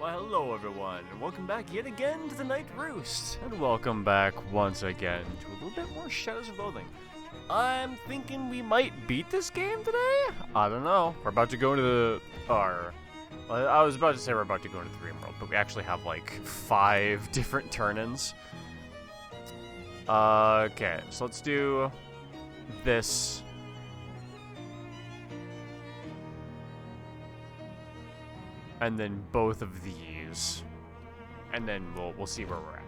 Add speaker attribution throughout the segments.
Speaker 1: Why, hello everyone, and welcome back yet again to the Night Roost. And welcome back once again to a little bit more Shadows of Loathing. I'm thinking we might beat this game today? I don't know. We're about to go into I was about to say we're about to go into the Dream World, but we actually have like 5 different turn-ins. Okay, so let's do this. And then both of these, and then we'll see where we're at.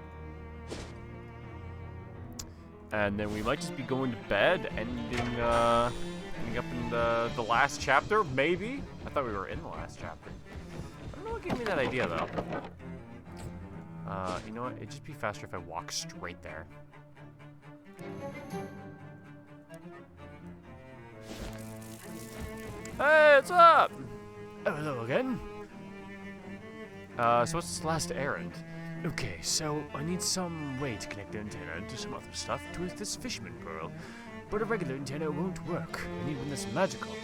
Speaker 1: And then we might just be going to bed, ending up in the last chapter, maybe. I thought we were in the last chapter. I don't know what gave me that idea though. You know what? It'd just be faster if I walk straight there. Hey, what's up? Oh, hello again. So what's this last errand? Okay, so I need some way to connect the antenna to some other stuff to this fisherman pearl. But a regular antenna won't work. I need one that's magical.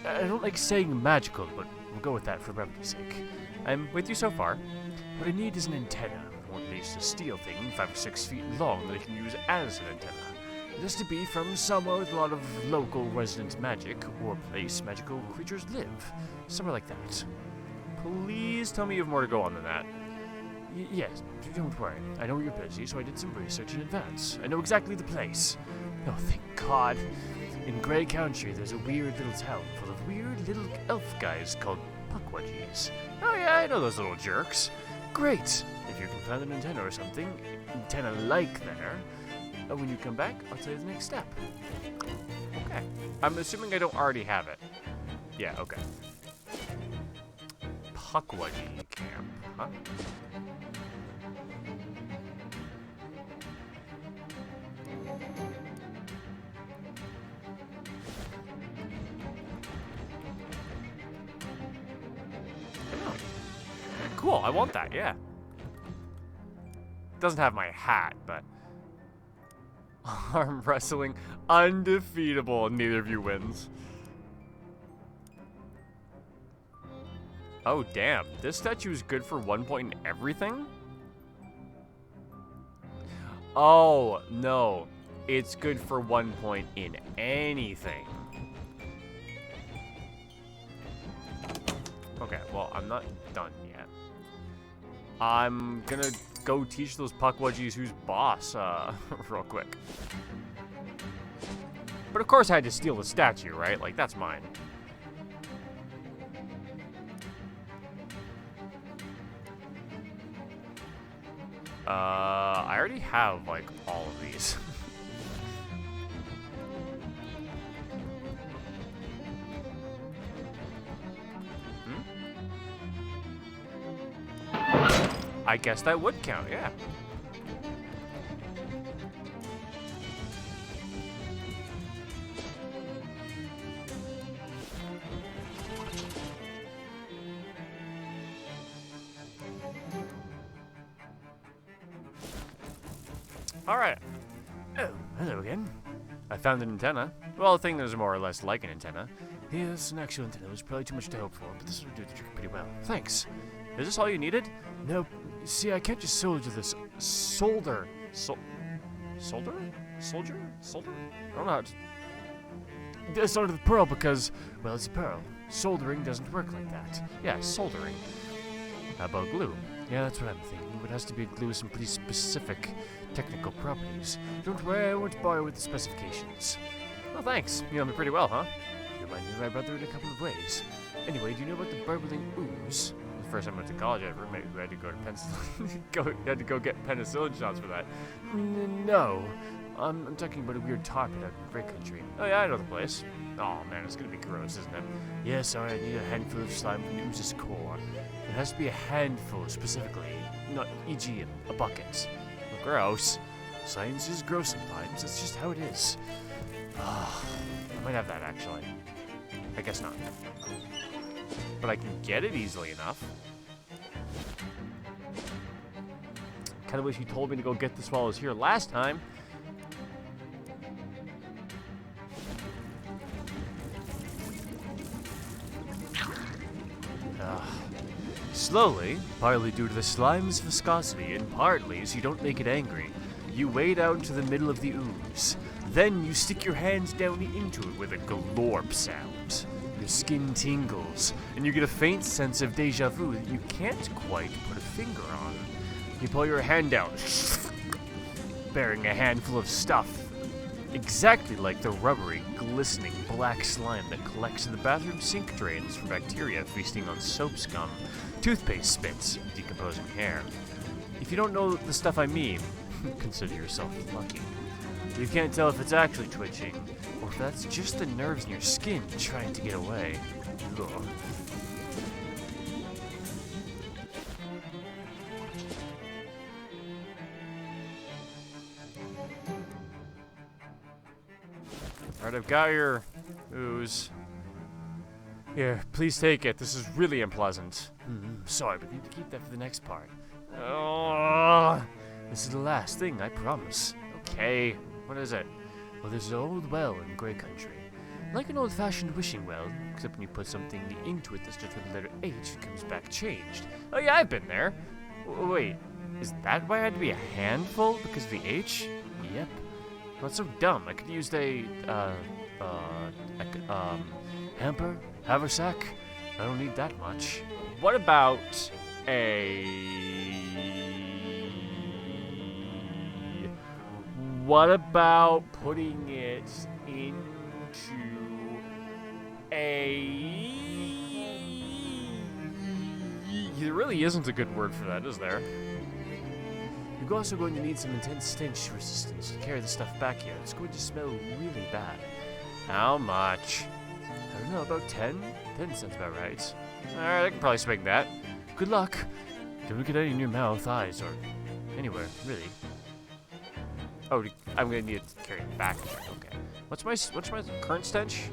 Speaker 1: I don't like saying magical, but we'll go with that for brevity's sake. I'm with you so far. What I need is an antenna, or at least a steel thing 5 or 6 feet long that I can use as an antenna. It has to be from somewhere with a lot of local resident magic, or place magical creatures live. Somewhere like that. Please tell me you have more to go on than that. Yes, don't worry. I know you're busy, so I did some research in advance. I know exactly the place. Oh, thank God. In Grey Country, there's a weird little town full of weird little elf guys called Puckwudgies. Oh yeah, I know those little jerks. Great. If you can find an antenna or something, antenna-like there, when you come back, I'll tell you the next step. Okay. I'm assuming I don't already have it. Yeah, okay. Puckwudgie camp, huh? Oh. Cool, I want that, yeah. Doesn't have my hat, but arm wrestling, undefeatable. Neither of you wins. Oh, damn. This statue is good for 1 point in everything? Oh, no. It's good for 1 point in anything. Okay, well, I'm not done yet. I'm gonna go teach those Puckwudgies who's boss, real quick. But of course I had to steal the statue, right? Like, that's mine. I already have, like, all of these. I guess that would count, yeah. Alright. Oh, hello again. I found an antenna. Well, a thing that is more or less like an antenna. Yes, an actual antenna was probably too much to hope for, but this will do the trick pretty well. Thanks. Is this all you needed? Nope. See, I can't just solder this. Solder? Solder? Soldier? Solder? I don't know how to... Solder the pearl because, well, it's a pearl. Soldering doesn't work like that. Yeah, soldering. How about glue? Yeah, that's what I'm thinking. It has to be a glue with some pretty specific technical properties. Don't worry, I won't bother with the specifications. Well, thanks. You know me pretty well, huh? You remind me of my brother in a couple of ways. Anyway, do you know about the burbling ooze? The first time I went to college, I had a roommate who had to go to had to go get penicillin shots for that. No. I'm talking about a weird tar pit out in Grey Country. Oh yeah, I know the place. Oh man, it's gonna be gross, isn't it? Yeah, sorry, I need a handful of slime from the ooze's core. It has to be a handful, specifically, not e.g. a bucket. Well, gross. Science is gross sometimes, that's just how it is. I might have that, actually. I guess not. But I can get it easily enough. Kinda wish you told me to go get this while I was here last time. Slowly, partly due to the slime's viscosity and partly so you don't make it angry, you wade out into the middle of the ooze. Then you stick your hands down into it with a glorp sound. Your skin tingles, and you get a faint sense of deja vu that you can't quite put a finger on. You pull your hand out, bearing a handful of stuff, exactly like the rubbery, glistening black slime that collects in the bathroom sink drains for bacteria feasting on soap scum, toothpaste spits, and decomposing hair. If you don't know the stuff I mean, consider yourself lucky. You can't tell if it's actually twitching, or if that's just the nerves in your skin trying to get away. Ugh. Alright, I've got your ooze. Here, please take it. This is really unpleasant. Sorry, but need to keep that for the next part. Oh, this is the last thing, I promise. Okay, what is it? Well, there's an old well in Grey Country. Like an old-fashioned wishing well, except when you put something into it that starts with the letter H, it comes back changed. Oh yeah, I've been there. Wait, is that why I had to be a handful because of the H? Yep. Well, that's so dumb. I could have used a, hamper, haversack. I don't need that much. What about What about putting it into a... There really isn't a good word for that, is there? You're also going to need some intense stench resistance to carry the stuff back here. It's going to smell really bad. How much? I don't know, about 10? 10 sounds about right. Alright, I can probably swing that. Good luck. Don't get any in your mouth, eyes, or anywhere, really. Oh, I'm gonna need to carry it back. Okay. What's my current stench?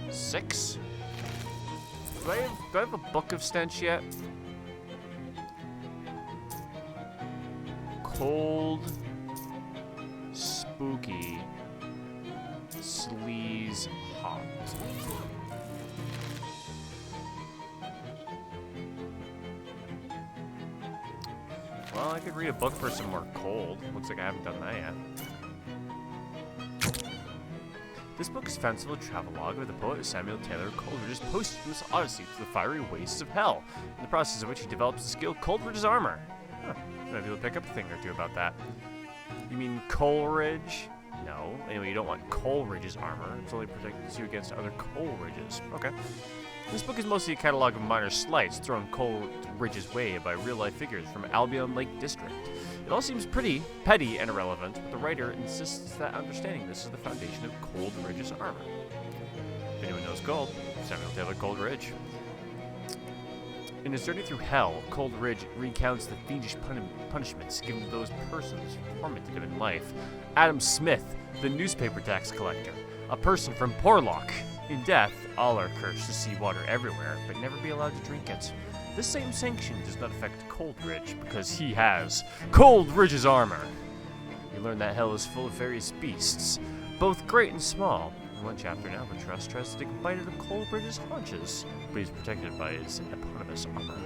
Speaker 1: Six? Do I have a book of stench yet? Cold, spooky, sleaze, hot. Well, I could read a book for some more cold. Looks like I haven't done that yet. This book is a fanciful travelogue of the poet Samuel Taylor Coleridge's posthumous odyssey through the fiery wastes of hell, in the process of which he develops the skill Coleridge's armor. Huh. Maybe we'll pick up a thing or two about that. You mean Coleridge? No. Anyway, you don't want Coleridge's armor. It only protects you against other Coleridges. Okay. This book is mostly a catalog of minor slights thrown Coleridge's way by real-life figures from Albion Lake District. It all seems pretty petty and irrelevant, but the writer insists that understanding this is the foundation of Coleridge's armor. If anyone knows gold, Samuel Taylor Coleridge. In his journey through hell, Coleridge recounts the fiendish punishments given to those persons who tormented him in life. Adam Smith, the newspaper tax collector, a person from Porlock. In death, all are cursed to see water everywhere, but never be allowed to drink it. This same sanction does not affect Coleridge, because he has Coleridge's armor. You learn that hell is full of various beasts, both great and small. In one chapter, an albatross tries to take a bite out of Coleridge's haunches, but he's protected by his eponymous armor.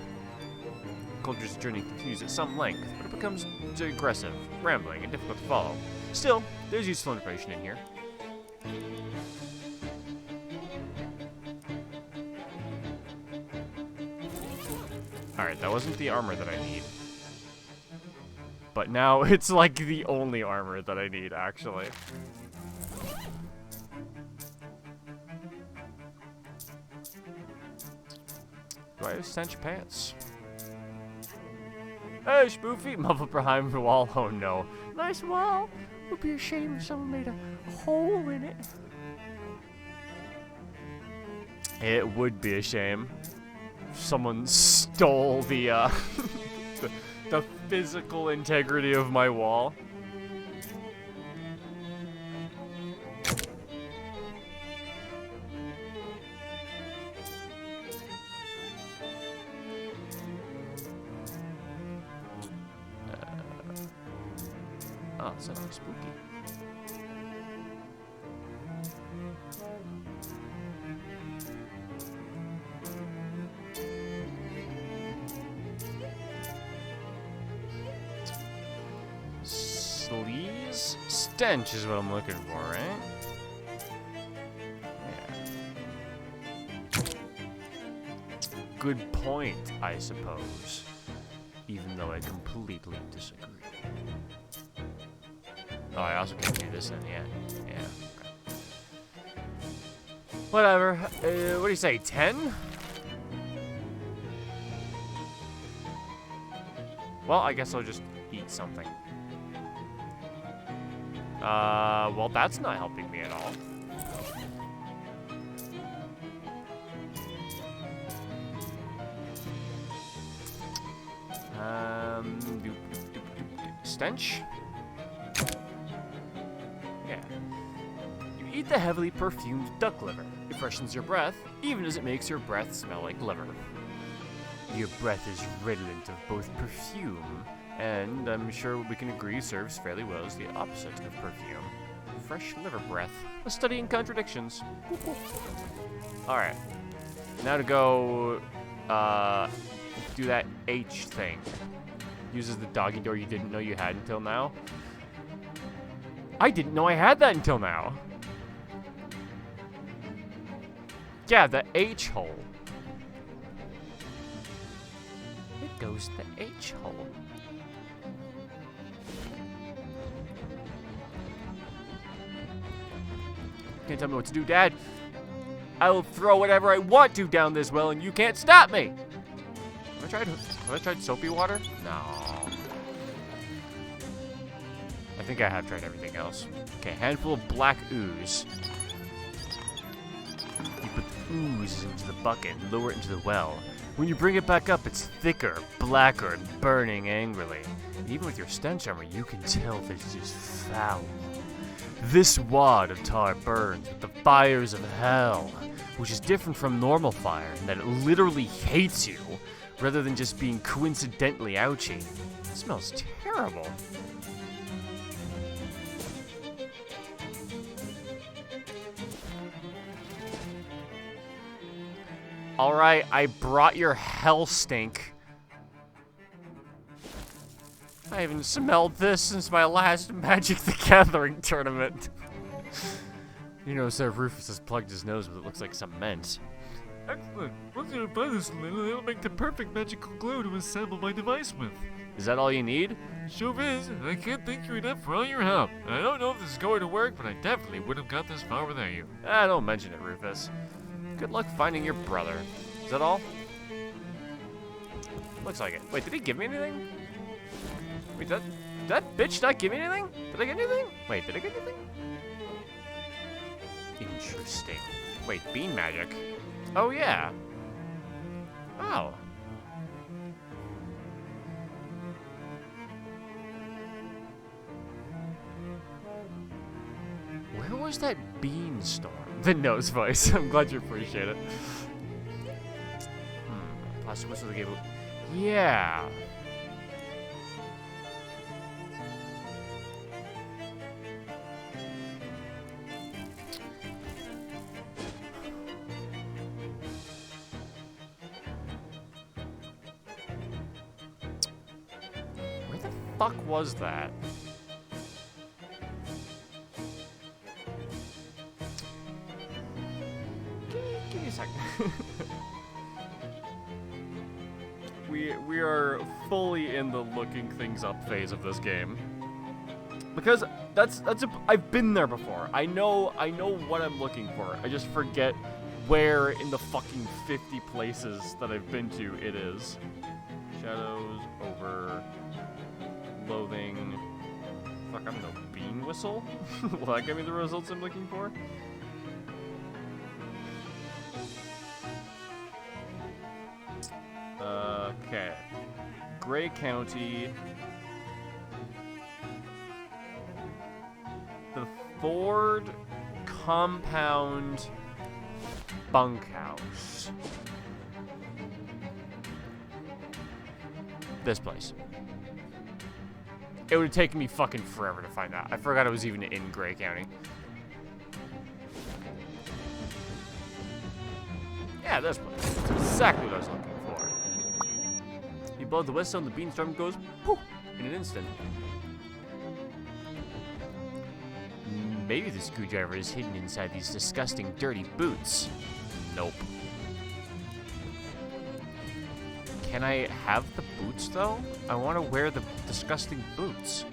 Speaker 1: Coleridge's journey continues at some length, but it becomes aggressive, rambling, and difficult to follow. Still, there's useful information in here. Alright, that wasn't the armor that I need. But now it's like the only armor that I need, actually. Do I have stench pants? Hey, spoofy! Muffled behind the wall. Oh no. Nice wall! It would be a shame if someone made a hole in it. It would be a shame. Someone stole the the physical integrity of my wall. Oh, it sounds like spooky. please? Stench is what I'm looking for, right? Yeah. Good point, I suppose. Even though I completely disagree. Oh, I also can't do this then, yeah. Yeah, okay. Whatever. What do you say, 10? Well, I guess I'll just eat something. Well, that's not helping me at all. Stench? Yeah. You eat the heavily perfumed duck liver. It freshens your breath, even as it makes your breath smell like liver. Your breath is redolent of both perfume, and I'm sure we can agree serves fairly well as the opposite of perfume. Fresh liver breath. A study in contradictions. Alright. Now to go, do that H thing. Uses the doggy door you didn't know you had until now. I didn't know I had that until now. Yeah, the H hole. It goes the H hole. Can't tell me what to do, Dad. I'll throw whatever I want to down this well and you can't stop me. Have I tried soapy water? No. I think I have tried everything else. Okay, handful of black ooze. You put the ooze into the bucket and lower it into the well. When you bring it back up, it's thicker, blacker, and burning angrily. Even with your stench armor, you can tell that it is foul. This wad of tar burns with the fires of hell, which is different from normal fire in that it literally hates you, rather than just being coincidentally ouchy. It smells terrible. Alright, I brought your hell stink. I haven't smelled this since my last Magic the Gathering tournament. You know, Sir Rufus has plugged his nose with what looks like cement.
Speaker 2: Excellent. Once you apply this little, it'll make the perfect magical glue to assemble my device with.
Speaker 1: Is that all you need?
Speaker 2: Sure is, and I can't thank you enough for all your help. I don't know if this is going to work, but I definitely wouldn't have got this far without you.
Speaker 1: Don't mention it, Rufus. Good luck finding your brother. Is that all? Looks like it. Wait, did he give me anything? Wait, did that bitch not give me anything? Did I get anything? Wait, did I get anything? Interesting. Wait, bean magic. Oh, yeah. Oh. Where was that beanstorm? The nose voice. I'm glad you appreciate it. Plastic whistle they gave it. Yeah. Where the fuck was that? Give me a second. We are fully in the looking things up phase of this game. Because I've been there before. I know what I'm looking for. I just forget where in the fucking 50 places that I've been to it is. Shadows over loathing. Fuck, I'm no bean whistle. Will that give me the results I'm looking for? Okay. Gray County. The Ford Compound Bunkhouse. This place. It would have taken me fucking forever to find that. I forgot it was even in Gray County. Yeah, this place. That's exactly what I was looking for. You blow the whistle and the beanstorm goes poof in an instant. Maybe the screwdriver is hidden inside these disgusting, dirty boots. Nope. Can I have the boots, though? I want to wear the disgusting boots.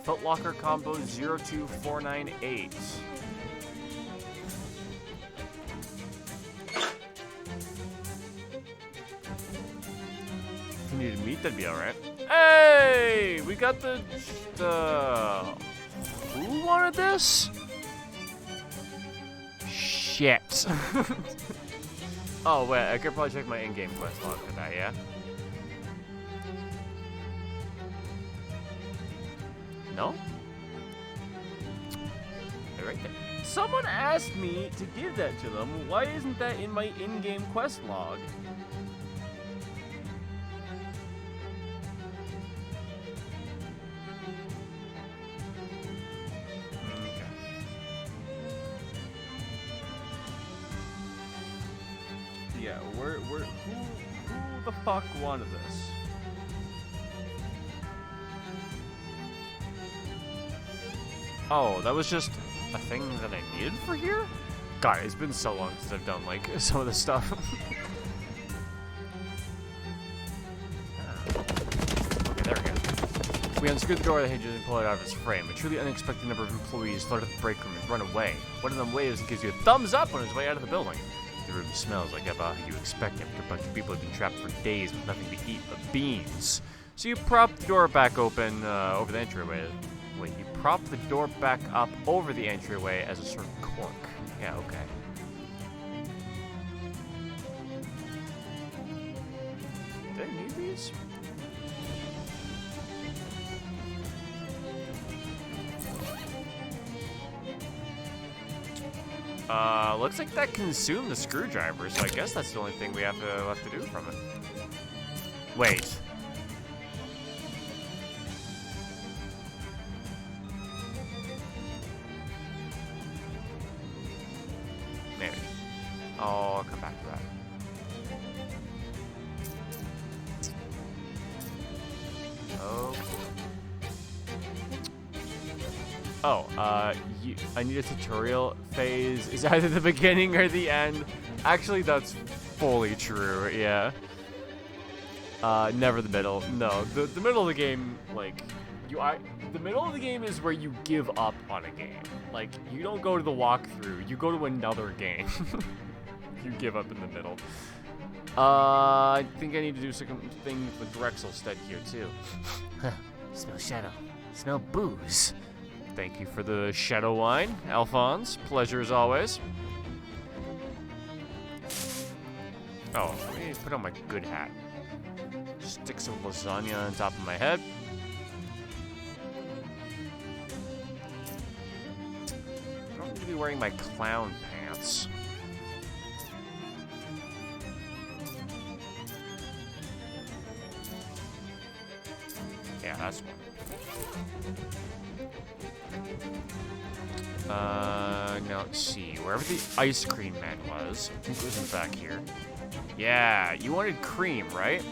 Speaker 1: Footlocker combo 02498. If you needed meat, that'd be alright. Hey! We got the... Who wanted this? Shit. Oh, wait, I could probably check my in-game quest log for that, yeah? No? They're right there. Someone asked me to give that to them. Why isn't that in my in-game quest log? Okay. Yeah, who the fuck wanted this? Oh, that was just a thing that I needed for here? God, it's been so long since I've done, like, some of this stuff. Okay, there we go. We unscrewed the door of the hinges and pulled it out of its frame. A truly unexpected number of employees flooded the break room and run away. One of them waves and gives you a thumbs up on his way out of the building. The room smells like about how you expect it, after a bunch of people have been trapped for days with nothing to eat but beans. So you prop the door back open over the entryway. Wait, you prop the door back up over the entryway as a sort of cork. Yeah, okay. Do I need these? Looks like that consumed the screwdriver, so I guess that's the only thing we have left to do from it. Wait. Maybe. I'll come back to that. Oh, I need a tutorial phase. Is either the beginning or the end. Actually, that's fully true, yeah. Never the middle. No, the middle of the game, like, the middle of the game is where you give up on a game. Like, you don't go to the walkthrough, you go to another game. You give up in the middle. I think I need to do something with Drexelstead here, too. Smell shadow. Smell booze. Thank you for the shadow wine, Alphonse. Pleasure as always. Oh, let me put on my good hat. Stick some lasagna on top of my head. I don't need to be wearing my clown pants. Yeah, that's one. Now let's see. Wherever the ice cream man was, I think it was in the back here. Yeah, you wanted cream, right?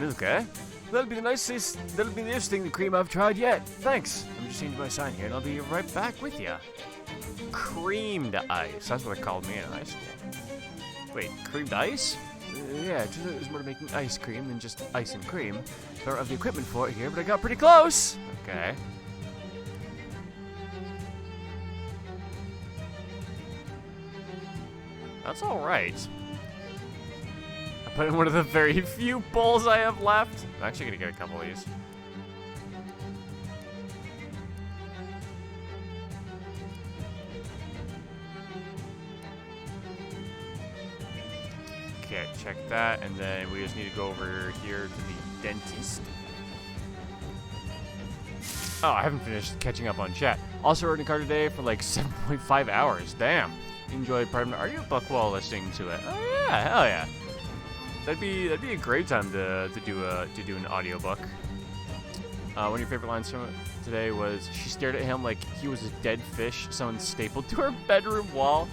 Speaker 1: Okay. That'll be the nicest thing the cream I've tried yet. Thanks. I'm just changing my sign here, and I'll be right back with ya. Creamed ice. That's what they called me in high school. Wait, creamed ice? Yeah, it was more to making ice cream than just ice and cream. I don't have the equipment for it here, but I got pretty close. Okay. That's alright. I put in one of the very few bowls I have left. I'm actually gonna get a couple of these. Okay, check that, and then we just need to go over here to the dentist. Oh, I haven't finished catching up on chat. Also wrote in a car today for like 7.5 hours. Damn. Enjoyed part of an audiobook while listening to it. Oh yeah, hell yeah. That'd be a great time to do an audiobook. One of your favorite lines from it today was, she stared at him like he was a dead fish someone stapled to her bedroom wall.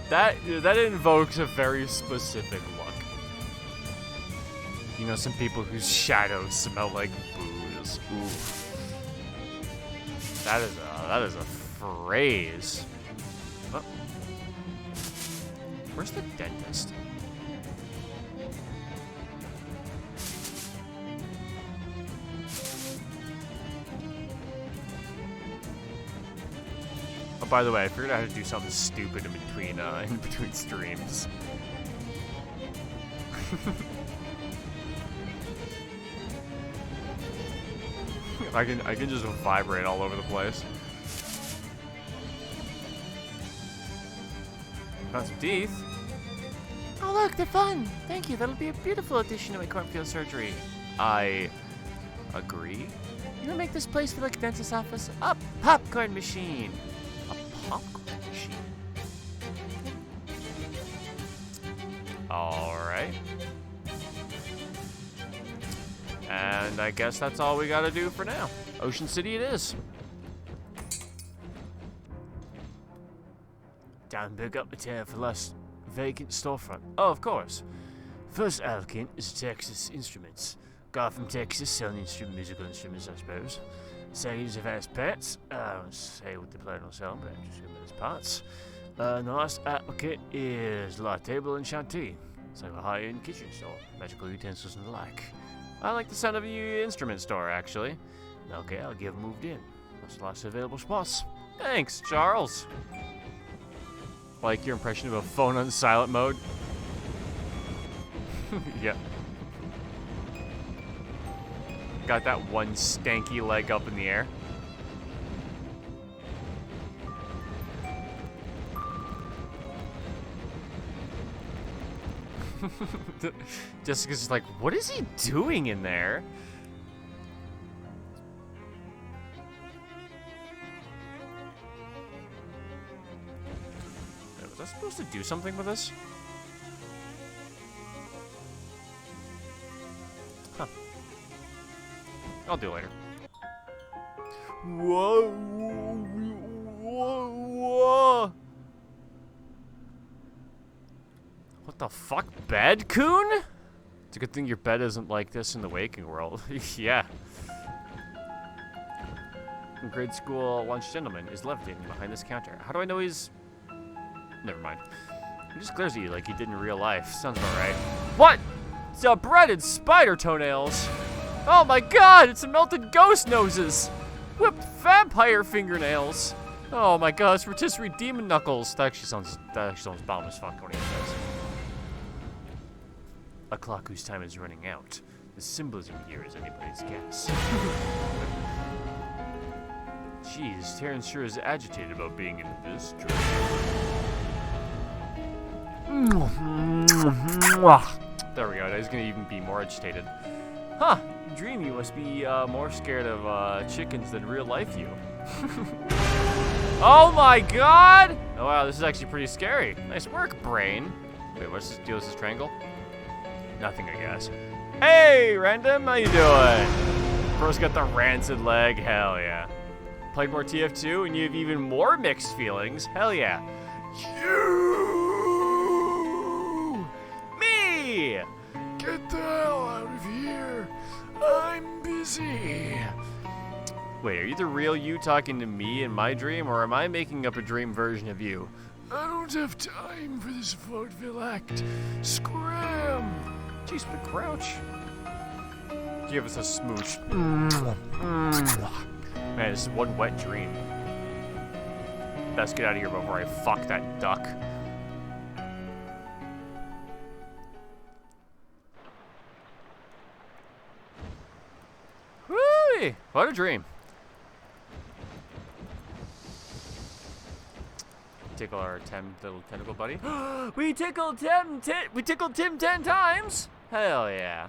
Speaker 1: That invokes a very specific look. You know, some people whose shadows smell like booze. Ooh. That is a phrase. Oh. Where's the dentist? Oh, by the way, I figured out how to do something stupid in between streams. I can just vibrate all over the place. Found some teeth. Oh look, they're fun. Thank you. That'll be a beautiful addition to my cornfield surgery. I agree. You wanna make this place feel like a dentist's office? A popcorn machine. A popcorn machine. All right. And I guess that's all we gotta do for now. Ocean City it is. Time to pick up the tab for last vacant storefront. Oh, of course. First applicant is Texas Instruments. Guy from Texas selling musical instruments, I suppose. Second is Advanced Pets. I don't say what they plan on selling, but I just assume it's parts. And the last applicant is La Table and Chantilly. It's like a high-end kitchen store, magical utensils and the like. I like the sound of a instrument store, actually. Okay, I'll get moved in. There's lots of available spots. Thanks, Charles. Like your impression of a phone on silent mode? Yeah. Got that one stanky leg up in the air. Jessica's just like, what is he doing in there? Was I supposed to do something with this? Huh. I'll do it later. Whoa. Whoa. What the fuck, bed, Coon? It's a good thing your bed isn't like this in the waking world. Yeah. Grade school lunch gentleman is levitating behind this counter. How do I know he's... Never mind. He just glares at you like he did in real life. Sounds about right. What? It's a breaded spider toenails. Oh my god, it's a melted ghost noses. Whipped vampire fingernails. Oh my god, it's rotisserie demon knuckles. That actually sounds bomb as fuck when he says. A clock whose time is running out. The symbolism here is anybody's guess. Jeez, Terrence sure is agitated about being in this dream. There we go, he's gonna even be more agitated. Huh, dream you must be more scared of chickens than real life you. Oh my god! Oh wow, this is actually pretty scary. Nice work, brain. Wait, what's this deal with this triangle? Nothing, I guess. Hey, Random, how you doing? Bro's got the rancid leg, hell yeah. Played more TF2 and you have even more mixed feelings, hell yeah. You! Me! Get the hell out of here. I'm busy. Wait, are you the real you talking to me in my dream, or am I making up a dream version of you? I don't have time for this vaudeville act. Scram! Jeez, but Crouch. Give us a smooch. Man, this is one wet dream. Best get out of here before I fuck that duck. Whee! What a dream. Tickle our little tentacle buddy. We tickled Tim 10 times. Hell yeah.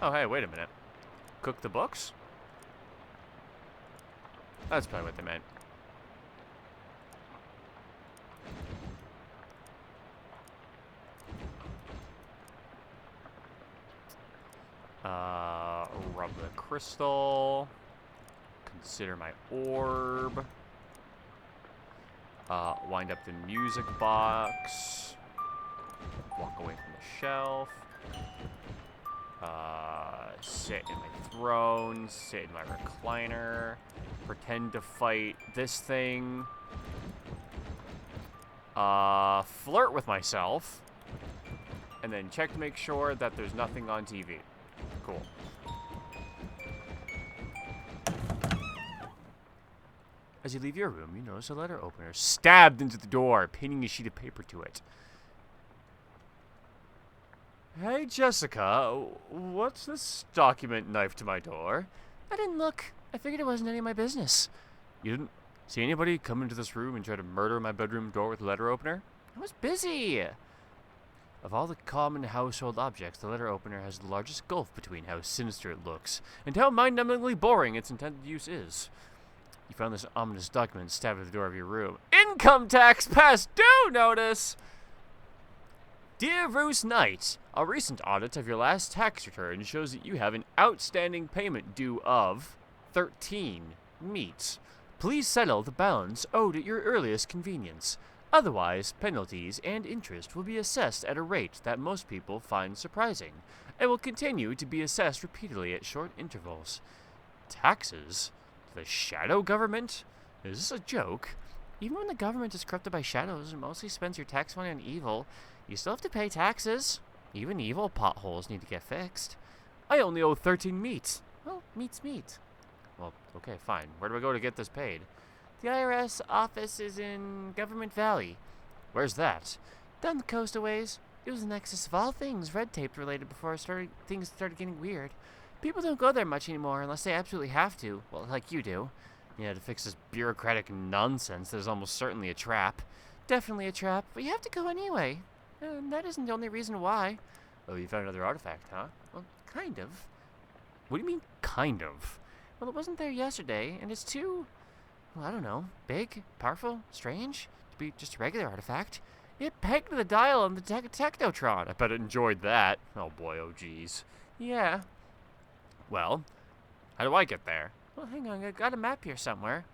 Speaker 1: Oh hey, wait a minute. Cook the books? That's probably what they meant. Rub the crystal. Consider my orb. Wind up the music box. Walk away from the shelf. Sit in my throne. Sit in my recliner. Pretend to fight this thing. Flirt with myself. And then check to make sure that there's nothing on TV. Cool. As you leave your room, you notice a letter opener stabbed into the door, pinning a sheet of paper to it. Hey, Jessica, what's this document knifed to my door? I didn't look. I figured it wasn't any of my business. You didn't see anybody come into this room and try to murder my bedroom door with a letter opener? I was busy. Of all the common household objects, the letter opener has the largest gulf between how sinister it looks and how mind-numbingly boring its intended use is. You found this ominous document stabbed at the door of your room. Income tax past due notice! Dear Bruce Knight, a recent audit of your last tax return shows that you have an outstanding payment due of 13 meat. Please settle the balance owed at your earliest convenience. Otherwise, penalties and interest will be assessed at a rate that most people find surprising, and will continue to be assessed repeatedly at short intervals. Taxes? The shadow government? Is this a joke? Even when the government is corrupted by shadows and mostly spends your tax money on evil, you still have to pay taxes. Even evil potholes need to get fixed. I only owe 13 meat. Well, meat's meat. Well, okay, fine. Where do I go to get this paid? The IRS office is in Government Valley. Where's that? Down the coast a ways. It was the nexus of all things red tape related before things started getting weird. People don't go there much anymore unless they absolutely have to. Well, like you do. Yeah, to fix this bureaucratic nonsense that is almost certainly a trap. Definitely a trap, but you have to go anyway. And that isn't the only reason why. Oh, you found another artifact, huh? Well, kind of. What do you mean, kind of? Well, it wasn't there yesterday, and it's too... well, I don't know. Big, powerful, strange, to be just a regular artifact. It pegged the dial on the technotron. I bet it enjoyed that. Oh boy, oh geez. Yeah. Well, how do I get there? Well, hang on, I got a map here somewhere.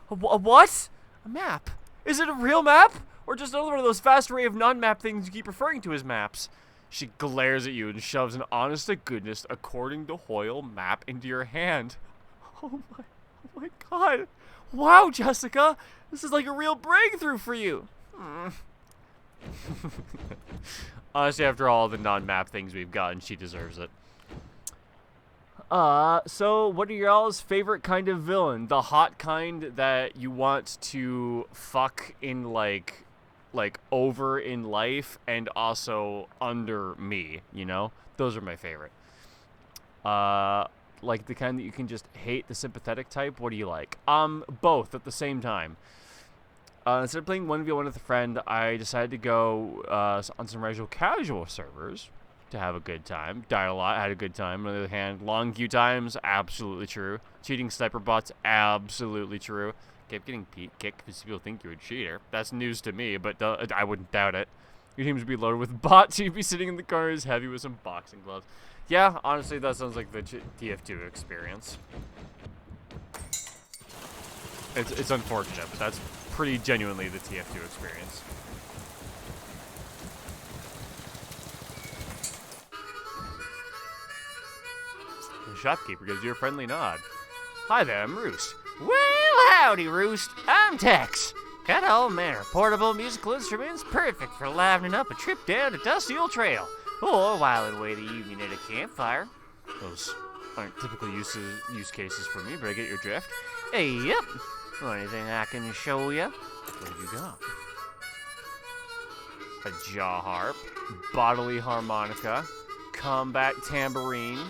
Speaker 1: A what? A map? Is it a real map? Or just another one of those fast array of non-map things you keep referring to as maps? She glares at you and shoves an honest-to-goodness, according to Hoyle, map into your hand. Oh my god. Wow, Jessica. This is like a real breakthrough for you. Honestly, after all the non-map things we've gotten, she deserves it. So what are y'all's favorite kind of villain? The hot kind that you want to fuck in, like over in life and also under me, you know? Those are my favorite. Like the kind that you can just hate, the sympathetic type. What do you like? Both at the same time. Instead of playing 1v1 with a friend, I decided to go on some regular casual servers to have a good time. Died a lot, had a good time. On the other hand, long queue times, absolutely true. Cheating sniper bots, absolutely true. Kept getting kicked because people think you're a cheater. That's news to me, but I wouldn't doubt it. Your teams would be loaded with bots. You'd be sitting in the corners heavy with some boxing gloves. Yeah, honestly, that sounds like the TF2 experience. It's unfortunate, but that's pretty genuinely the TF2 experience. The shopkeeper gives you a friendly nod. Hi there, I'm Roost. Well, howdy, Roost. I'm Tex. Got all manner of portable musical instruments, perfect for livening up a trip down a dusty old trail, or whiling away the evening at a campfire. Those aren't typical use cases for me, but I get your drift. Hey, yep. Well, anything I can show you? What have you got? A jaw harp, bodily harmonica, combat tambourine,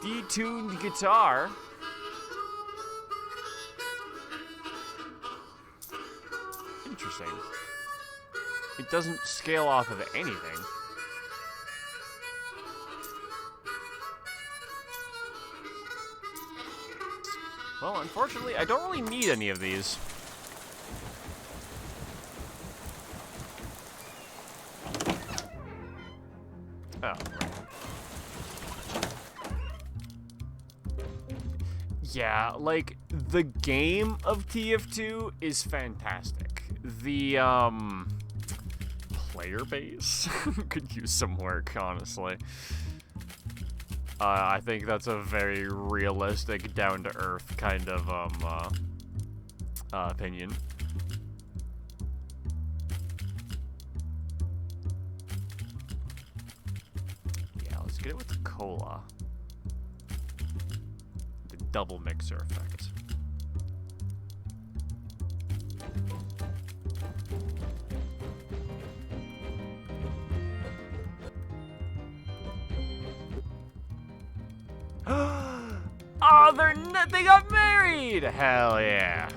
Speaker 1: detuned guitar. Interesting. It doesn't scale off of anything. Well, unfortunately, I don't really need any of these. Oh. Yeah, like, the game of TF2 is fantastic. The, player base could use some work, honestly. I think that's a very realistic, down-to-earth kind of, opinion. Yeah, let's get it with the cola. The double mixer effect. Oh, they got married! Hell yeah.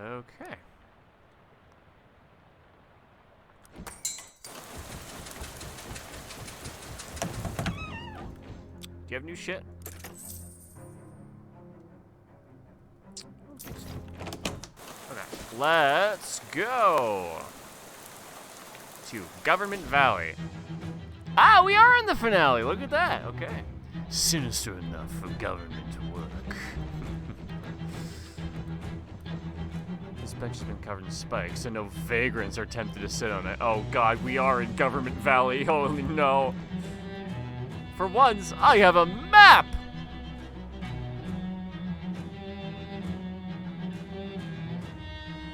Speaker 1: Okay. Do you have new shit? Okay, let's go to Government Valley. Ah, we are in the finale. Look at that. Okay. Sinister enough for government to work. This bench has been covered in spikes, and no vagrants are tempted to sit on it. Oh god, we are in Government Valley. Holy no. For once, I have a map!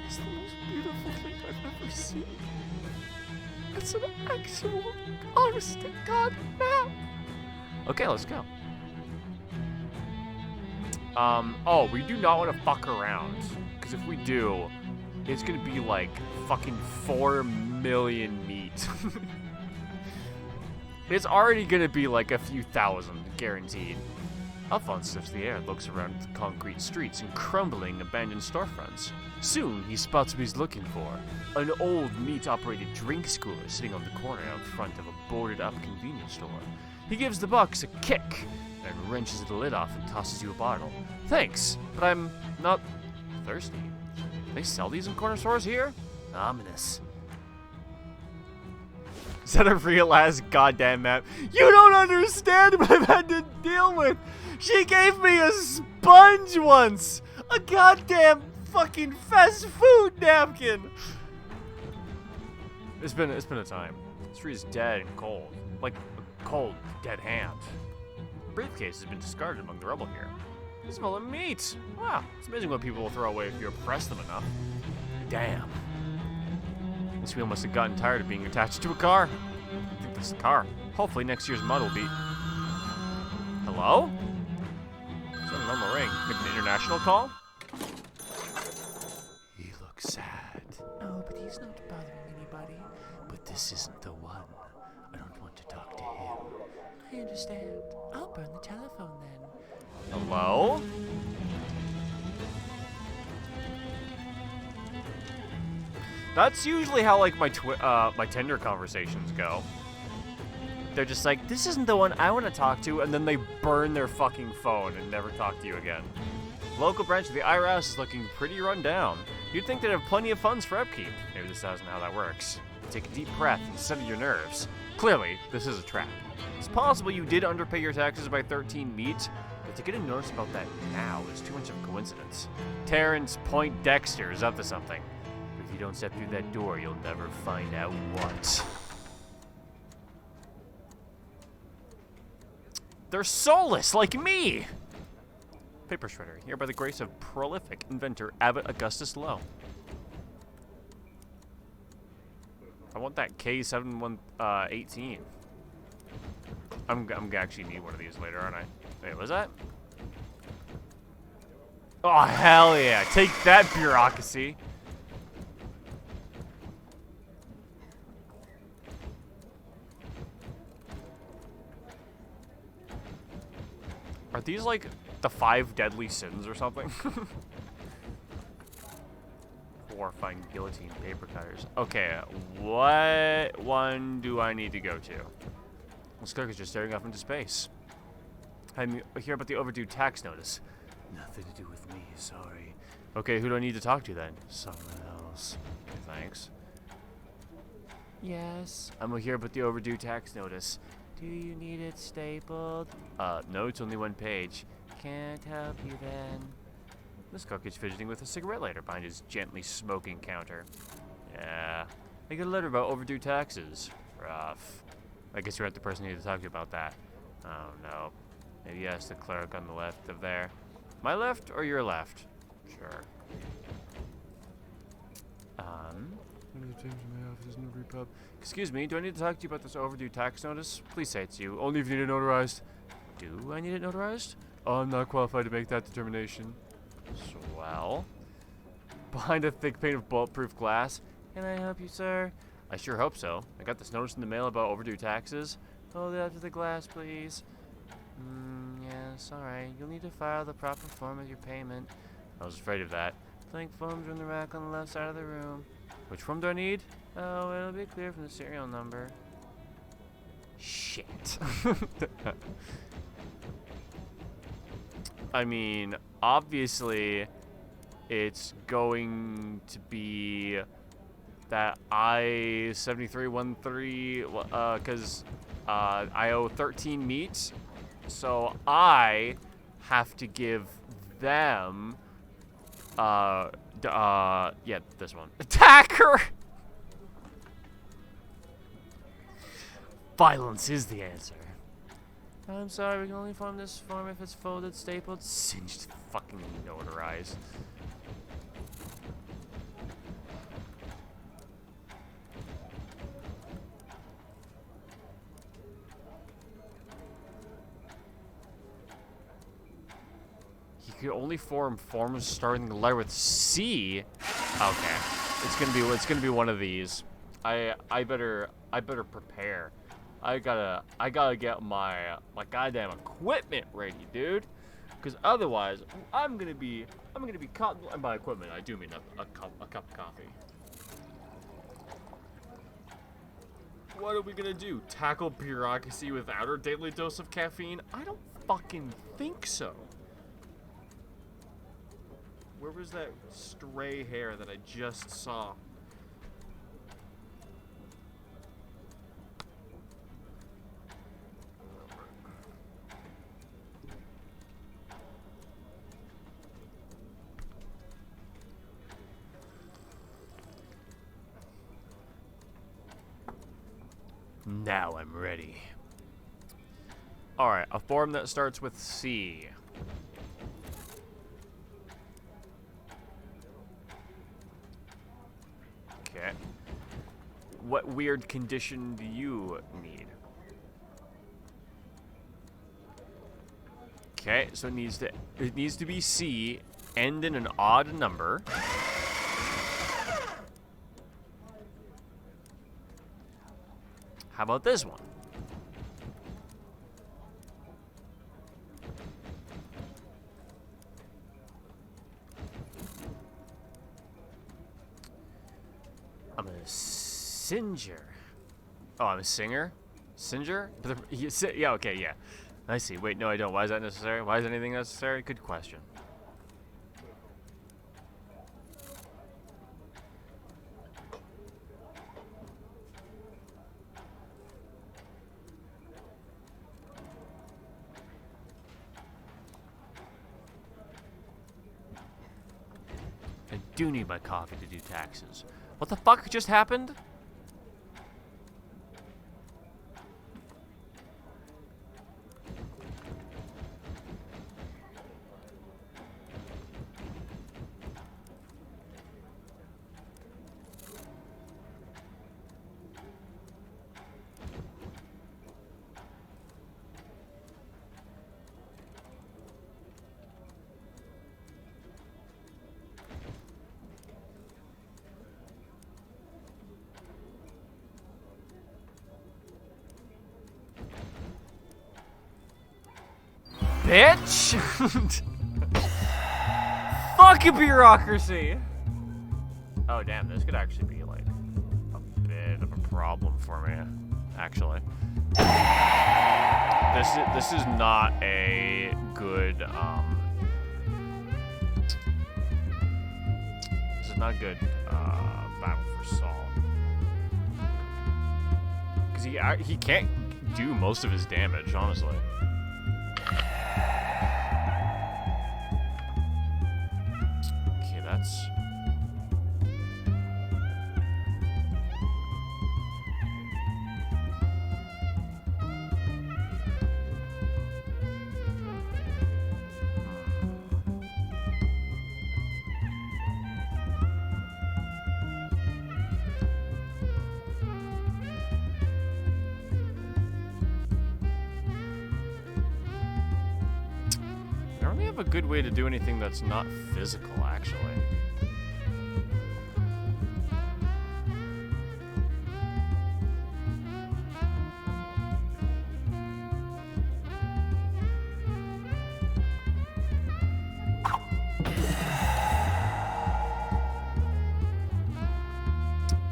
Speaker 1: It's the most beautiful thing I've ever seen. It's an actual, honest-to-God map! Okay, let's go. Oh, we do not want to fuck around. Because if we do, it's gonna be like fucking 4 million meat. It's already gonna be like a few thousand, guaranteed. Alphonse sniffs the air and looks around the concrete streets and crumbling abandoned storefronts. Soon, he spots what he's looking for. An old meat-operated drink cooler sitting on the corner out front of a boarded-up convenience store. He gives the box a kick and wrenches the lid off and tosses you a bottle. Thanks, but I'm not thirsty. They sell these in corner stores here? Ominous. Is that a real-ass goddamn map? You don't understand what I've had to deal with! She gave me a sponge once! A goddamn fucking fast food napkin! It's been a time. This tree is dead and cold. Like a cold, dead hand. The briefcase has been discarded among the rubble here. It's full of meat! Wow, it's amazing what people will throw away if you oppress them enough. Damn. This wheel must have gotten tired of being attached to a car. I think this is a car. Hopefully next year's mud will be... Hello? It's not a normal ring. Maybe an international call? He looks sad.
Speaker 3: Oh, but he's not bothering anybody.
Speaker 1: But this isn't the one. I don't want to talk to him.
Speaker 3: I understand. I'll burn the telephone then.
Speaker 1: Hello? That's usually how, like, my Tinder conversations go. They're just like, this isn't the one I want to talk to, and then they burn their fucking phone and never talk to you again. Local branch of the IRS is looking pretty run down. You'd think they'd have plenty of funds for upkeep. Maybe this isn't how that works. Take a deep breath and steady your nerves. Clearly, this is a trap. It's possible you did underpay your taxes by 13 meat, but to get a notice about that now is too much of a coincidence. Terrence Point Dexter is up to something. If you don't step through that door, you'll never find out what. They're soulless, like me! Paper shredder, here by the grace of prolific inventor Abbott Augustus Lowe. I want that K7118. I'm gonna actually need one of these later, aren't I? Wait, was that? Oh, hell yeah. Take that, bureaucracy. Are these like the 5 deadly sins or something? Horrifying guillotine paper cutters. Okay, what one do I need to go to? This clerk is just staring off into space. I hear about the overdue tax notice. Nothing to do with me, sorry. Okay, who do I need to talk to then? Someone else. Thanks.
Speaker 3: Yes.
Speaker 1: I'm here with the overdue tax notice. Do you need it stapled? No, it's only one page. Can't help you then. This cook is fidgeting with a cigarette lighter behind his gently smoking counter. Yeah. I get a letter about overdue taxes. Rough. I guess you're not the person who needs to talk to you about that. Oh no. Maybe ask the clerk on the left of there. My left or your left? Sure. Excuse me, do I need to talk to you about this overdue tax notice? Please say it's you. Only if you need it notarized. Do I need it notarized? Oh, I'm not qualified to make that determination. Swell. Behind a thick pane of bulletproof glass. Can I help you, sir? I sure hope so. I got this notice in the mail about overdue taxes. Hold it up to the glass, please. Yes, alright. You'll need to file the proper form of your payment. I was afraid of that. Blank forms are in the rack on the left side of the room. Which form do I need? Oh, it'll be clear from the serial number. Shit. I mean, obviously, it's going to be that I-7313, because I owe 13 meat, so I have to give them, yeah, this one. Attacker! Violence is the answer. I'm sorry, we can only form this form if it's folded, stapled, singed, fucking notarized. You can only form forms starting the letter with C. Okay, it's gonna be one of these. I better prepare. I gotta get my goddamn equipment ready, dude. Because otherwise, I'm gonna be caught. And by equipment, I do mean a cup of coffee. What are we gonna do? Tackle bureaucracy without our daily dose of caffeine? I don't fucking think so. Where was that stray hair that I just saw? Now I'm ready. Alright, a form that starts with C. Okay. What weird condition do you need? Okay, so it needs to be C, end in an odd number. How about this one? I'm a singer. Oh, I'm a singer? Singer? Yeah, okay, yeah. I see. Wait, no, I don't. Why is that necessary? Why is anything necessary? Good question. I do need my coffee to do taxes. What the fuck just happened? Bitch! Fuck a bureaucracy! Oh damn, this could actually be like a bit of a problem for me, actually. This is not a good this is not a good battle for Saul. he can't do most of his damage, honestly. Okay, that's... I don't really have a good way to do anything that's not physical, actually.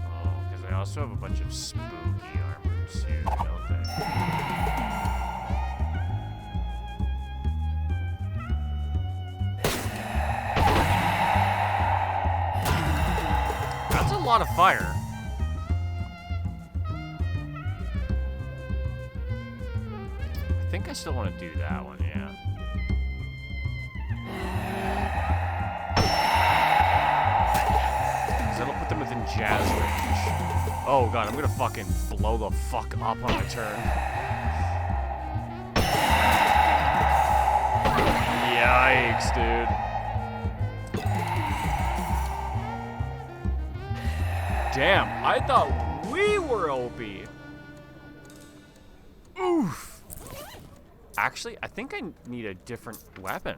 Speaker 1: Oh, because they also have a bunch of spooky armor too, don't they? That's a lot of fire. I think I still want to do that one, yeah. Because that'll put them within jazz range. Oh god, I'm gonna fucking blow the fuck up on my turn. Yikes, dude. Damn, I thought we were OP. Oof. Actually, I think I need a different weapon.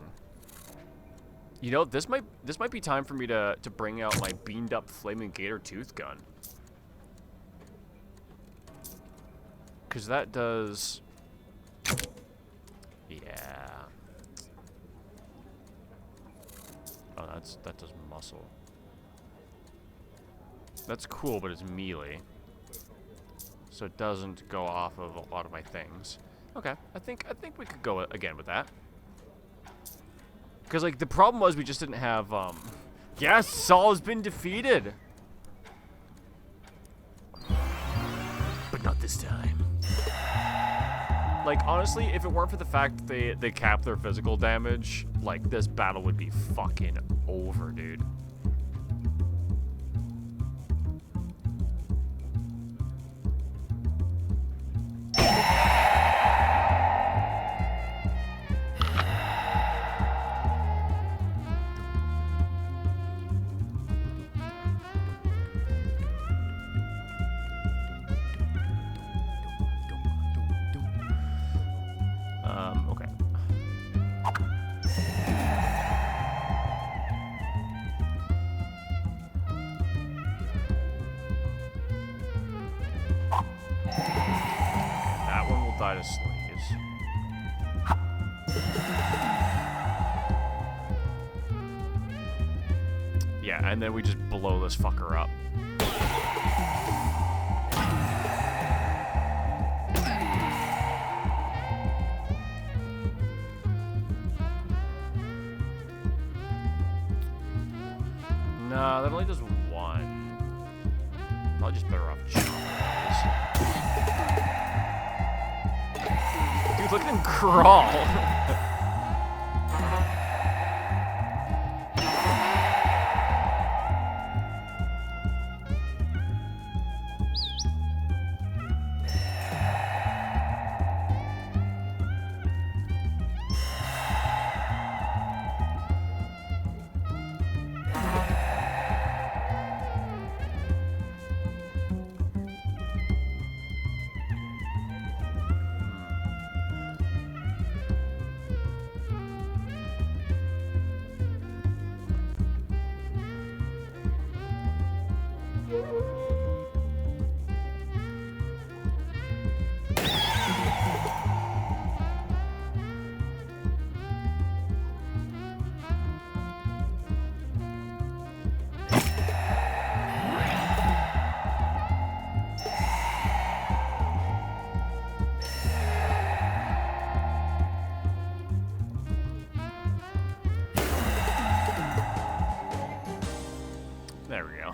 Speaker 1: You know, this might be time for me to bring out my beamed up flaming gator tooth gun. Cause that does... Yeah. Oh, that does muscle. That's cool, but it's melee. So it doesn't go off of a lot of my things. Okay, I think we could go again with that. Because, like, the problem was we just didn't have, Yes, Saul has been defeated! But not this time. Like, honestly, if it weren't for the fact that they cap their physical damage, like, this battle would be fucking over, dude. Okay. That one will die to sleeves. Yeah, and then we just blow this fucker up. Nah, that only does one. Probably just better off chopping those. Dude, look at him crawl. There we go.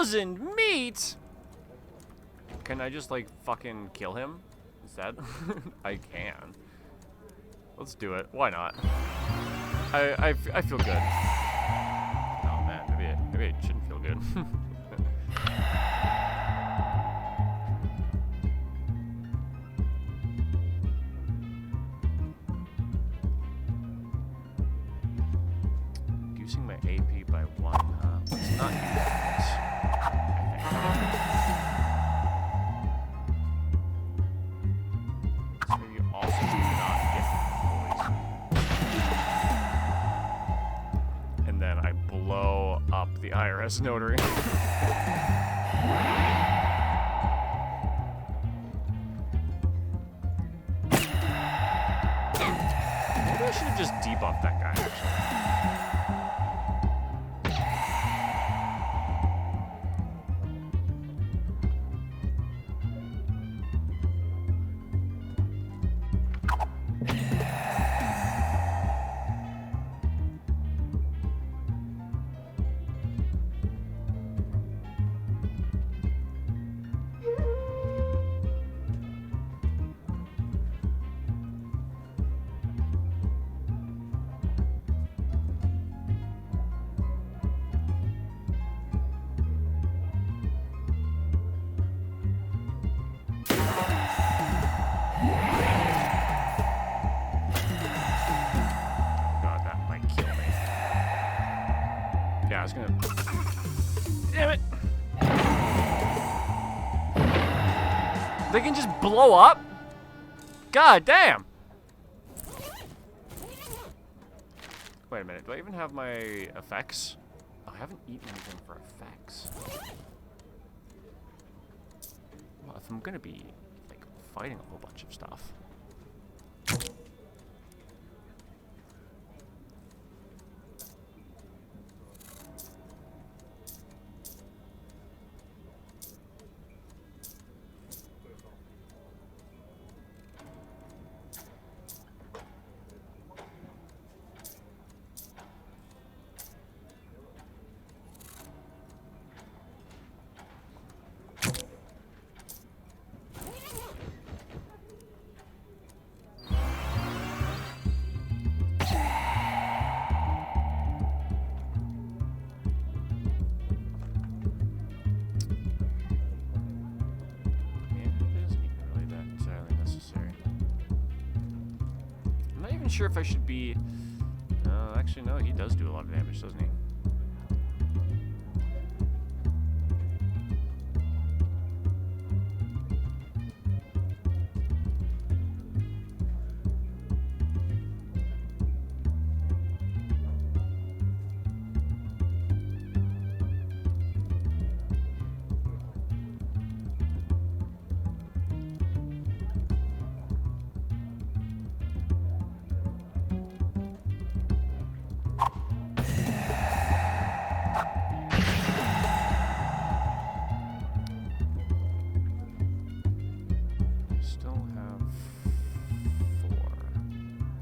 Speaker 1: 1,000 meat? Can I just, like, fucking kill him instead? I can. Let's do it. Why not? I feel good. Oh, man. Maybe I shouldn't feel good. Reducing my AP by 1, huh? Let's not do that. So you also do not get poison. And then I blow up the IRS notary. Maybe I should have just debuffed that guy, actually. Yeah, I was gonna... Damn it! They can just blow up? God damn! Wait a minute, do I even have my effects? Oh, I haven't eaten anything for effects. Well, if I'm gonna be, like, fighting a whole bunch of stuff. Sure if I should be... actually, no, he does do a lot of damage, doesn't he?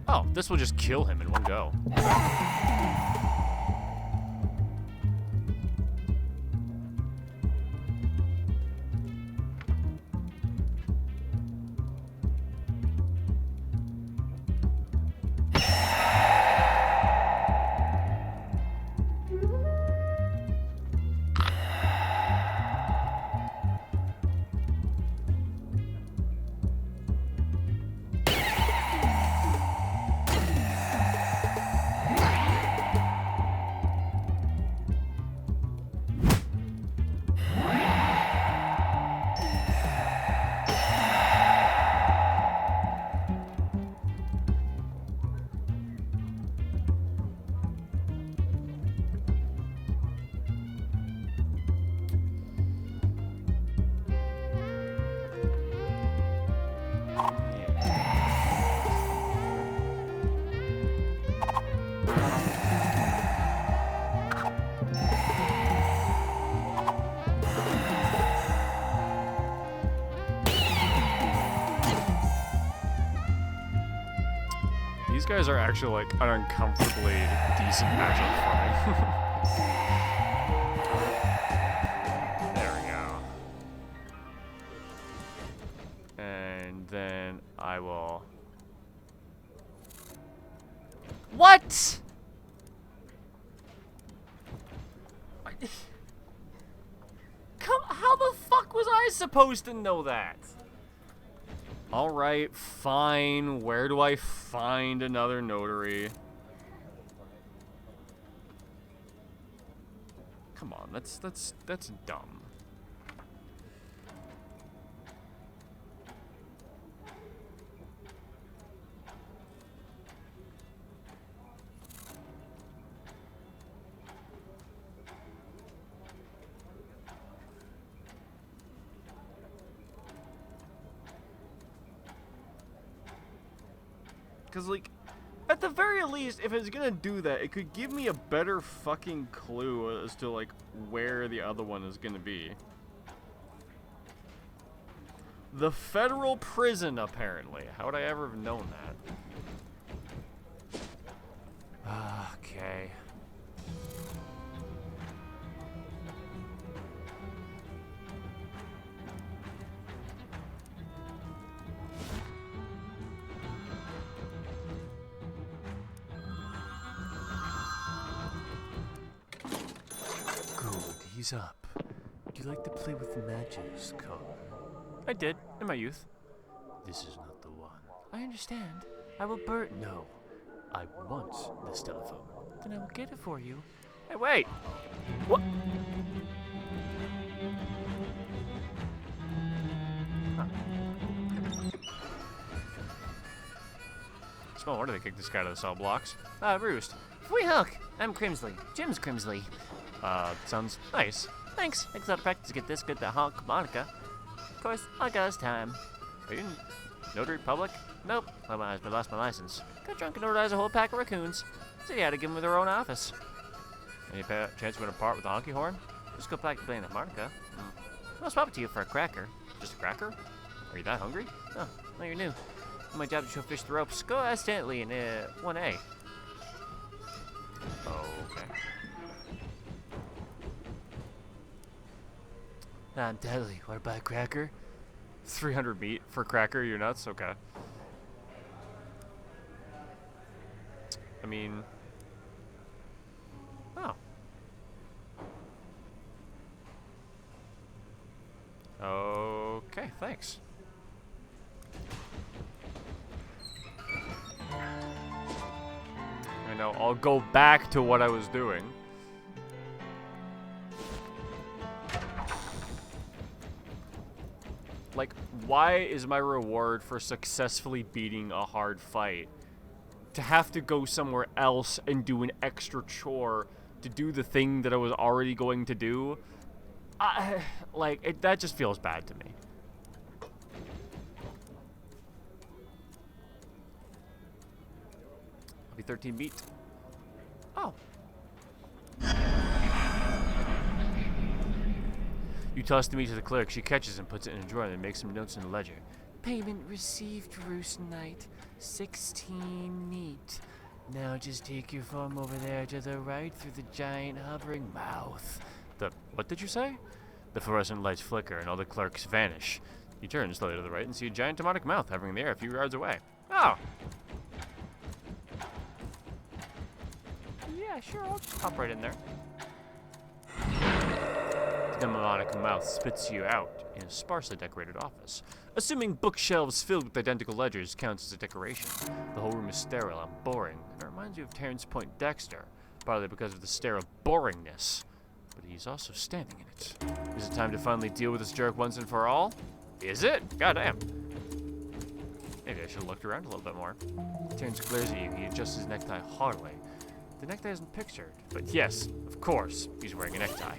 Speaker 1: Oh, this will just kill him in one go. These guys are actually like an uncomfortably decent matchup for me. And then I will... What?! How the fuck was I supposed to know that? Alright, fine. Where do I find another notary? Come on, that's dumb. Because, like, at the very least, if it's gonna do that, it could give me a better fucking clue as to, like, where the other one is gonna be. The federal prison, apparently. How would I ever have known that? Okay.
Speaker 3: He's up. Would you like to play with the matches, Carl?
Speaker 1: I did, in my youth.
Speaker 3: This is not the one.
Speaker 1: I understand. I will burn.
Speaker 3: No. I want this telephone. Then I will get it for you.
Speaker 1: Hey, wait! What? Huh. Small wonder they kicked this guy out of the cell blocks. Roost.
Speaker 4: Free Hook. I'm Crimsley. Jim's Crimsley.
Speaker 1: Sounds nice.
Speaker 4: Thanks. Makes a lot of practice to get this good to honk Monica. Of course, I got his time.
Speaker 1: Are you in notary public?
Speaker 4: Nope. I lost my license. Got drunk and notarized a whole pack of raccoons. So you had to give them their own office.
Speaker 1: Any chance you want to part with the honky horn?
Speaker 4: Just go back to playing that Monica. I'll swap it to you for a cracker.
Speaker 1: Just a cracker? Are you that hungry?
Speaker 4: Oh, well, you're new. My job to show fish the ropes. Go ask Stanley in 1A.
Speaker 1: Okay.
Speaker 3: Deadly. Want to buy a cracker?
Speaker 1: 300 meat for cracker, you're nuts? Okay. I mean... Oh. Okay, thanks. I know, I'll go back to what I was doing. Like, why is my reward for successfully beating a hard fight to have to go somewhere else and do an extra chore to do the thing that I was already going to do? That just feels bad to me. I'll be 13 beat. Oh. You toss the meat to the clerk. She catches and puts it in a drawer and then makes some notes in the ledger.
Speaker 3: Payment received, Roost Knight. 16 meat. Now just take your form over there to the right through the giant hovering mouth.
Speaker 1: What did you say? The fluorescent lights flicker and all the clerks vanish. You turn slowly to the right and see a giant demonic mouth hovering in the air a few yards away. Oh! Yeah, sure, I'll just hop right in there. The demonic mouth spits you out in a sparsely decorated office. Assuming bookshelves filled with identical ledgers counts as a decoration. The whole room is sterile and boring, and it reminds you of Terrence Point Dexter, partly because of the sterile boringness. But he's also standing in it. Is it time to finally deal with this jerk once and for all? Is it? Goddamn. Maybe I should have looked around a little bit more. Terrence glares at you. He adjusts his necktie haughtily. The necktie isn't pictured, but yes, of course, he's wearing a necktie.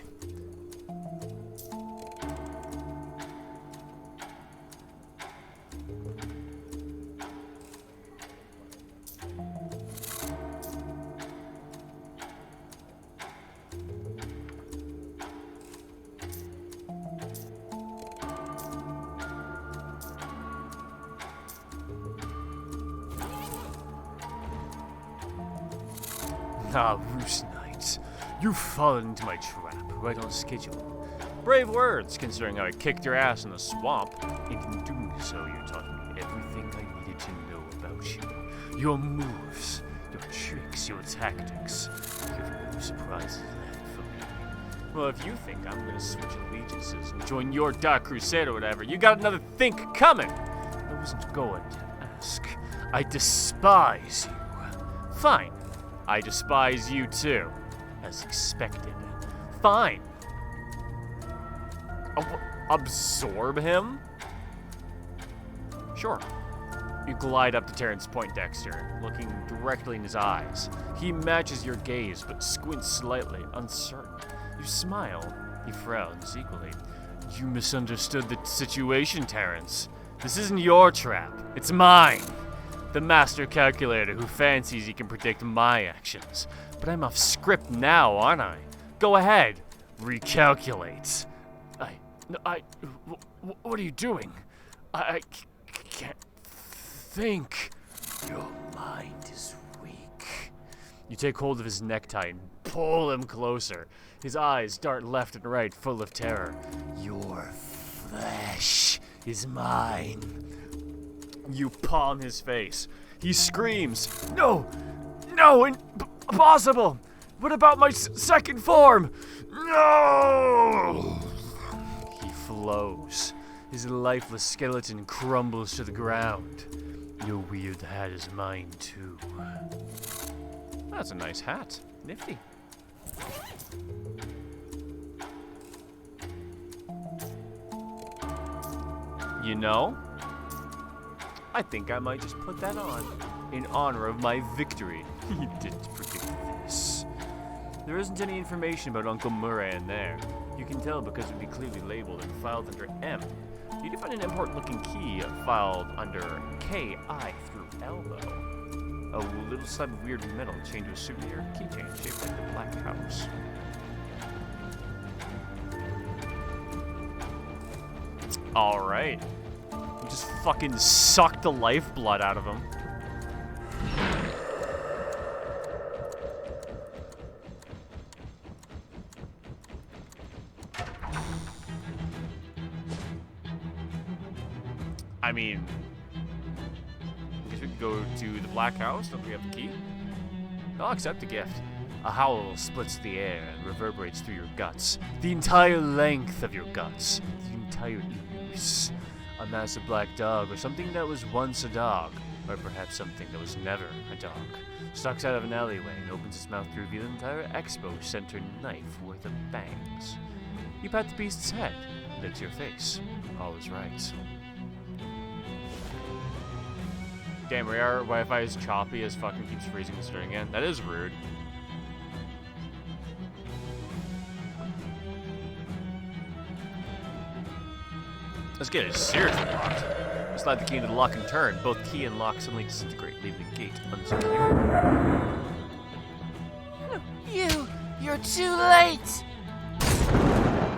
Speaker 1: Roost Knight, you've fallen into my trap, right on schedule. Brave words, considering how I kicked your ass in the swamp, and in doing so, you taught me everything I needed to know about you. Your moves, your tricks, your tactics. You have no surprises left for me. Well, if you think I'm gonna switch allegiances and join your Dark Crusade or whatever, you got another think coming. I wasn't going to ask. I despise you. Fine. I despise you too. As expected. Fine. Absorb him? Sure. You glide up to Terrence Poindexter, looking directly in his eyes. He matches your gaze, but squints slightly, uncertain. You smile. He frowns equally. You misunderstood the situation, Terrence. This isn't your trap. It's mine. The master calculator who fancies he can predict my actions. But I'm off script now, aren't I? Go ahead. Recalculate. What are you doing? I can't think. Your mind is weak. You take hold of his necktie and pull him closer. His eyes dart left and right, full of terror. Your flesh is mine. You palm his face. He screams, No! No! Impossible! What about my second form? No! He flows. His lifeless skeleton crumbles to the ground. Your weird hat is mine, too. That's a nice hat. Nifty. You know, I think I might just put that on in honor of my victory. You didn't predict this. There isn't any information about Uncle Murray in there. You can tell because it would be clearly labeled and filed under M. You do find an important-looking key filed under K-I through elbow. A little slab of weird metal chained to a souvenir keychain shaped like the Black House. Alright. You just fucking sucked the lifeblood out of him. I mean, I guess we could go to the Black House. Don't we have the key? I'll accept the gift. A howl splits the air and reverberates through your guts. The entire length of your guts. The entire ooze. A massive black dog, or something that was once a dog, or perhaps something that was never a dog, stalks out of an alleyway and opens its mouth to reveal an entire Expo Center knife worth of bangs. You pat the beast's head, licks your face. All is right. Damn, our Wi-Fi is choppy as fucking keeps freezing and starting again. That is rude. Let's get it seriously locked. Slide the key into the lock and turn. Both key and lock suddenly disintegrate, leaving the gate unsecured.
Speaker 3: You're too late!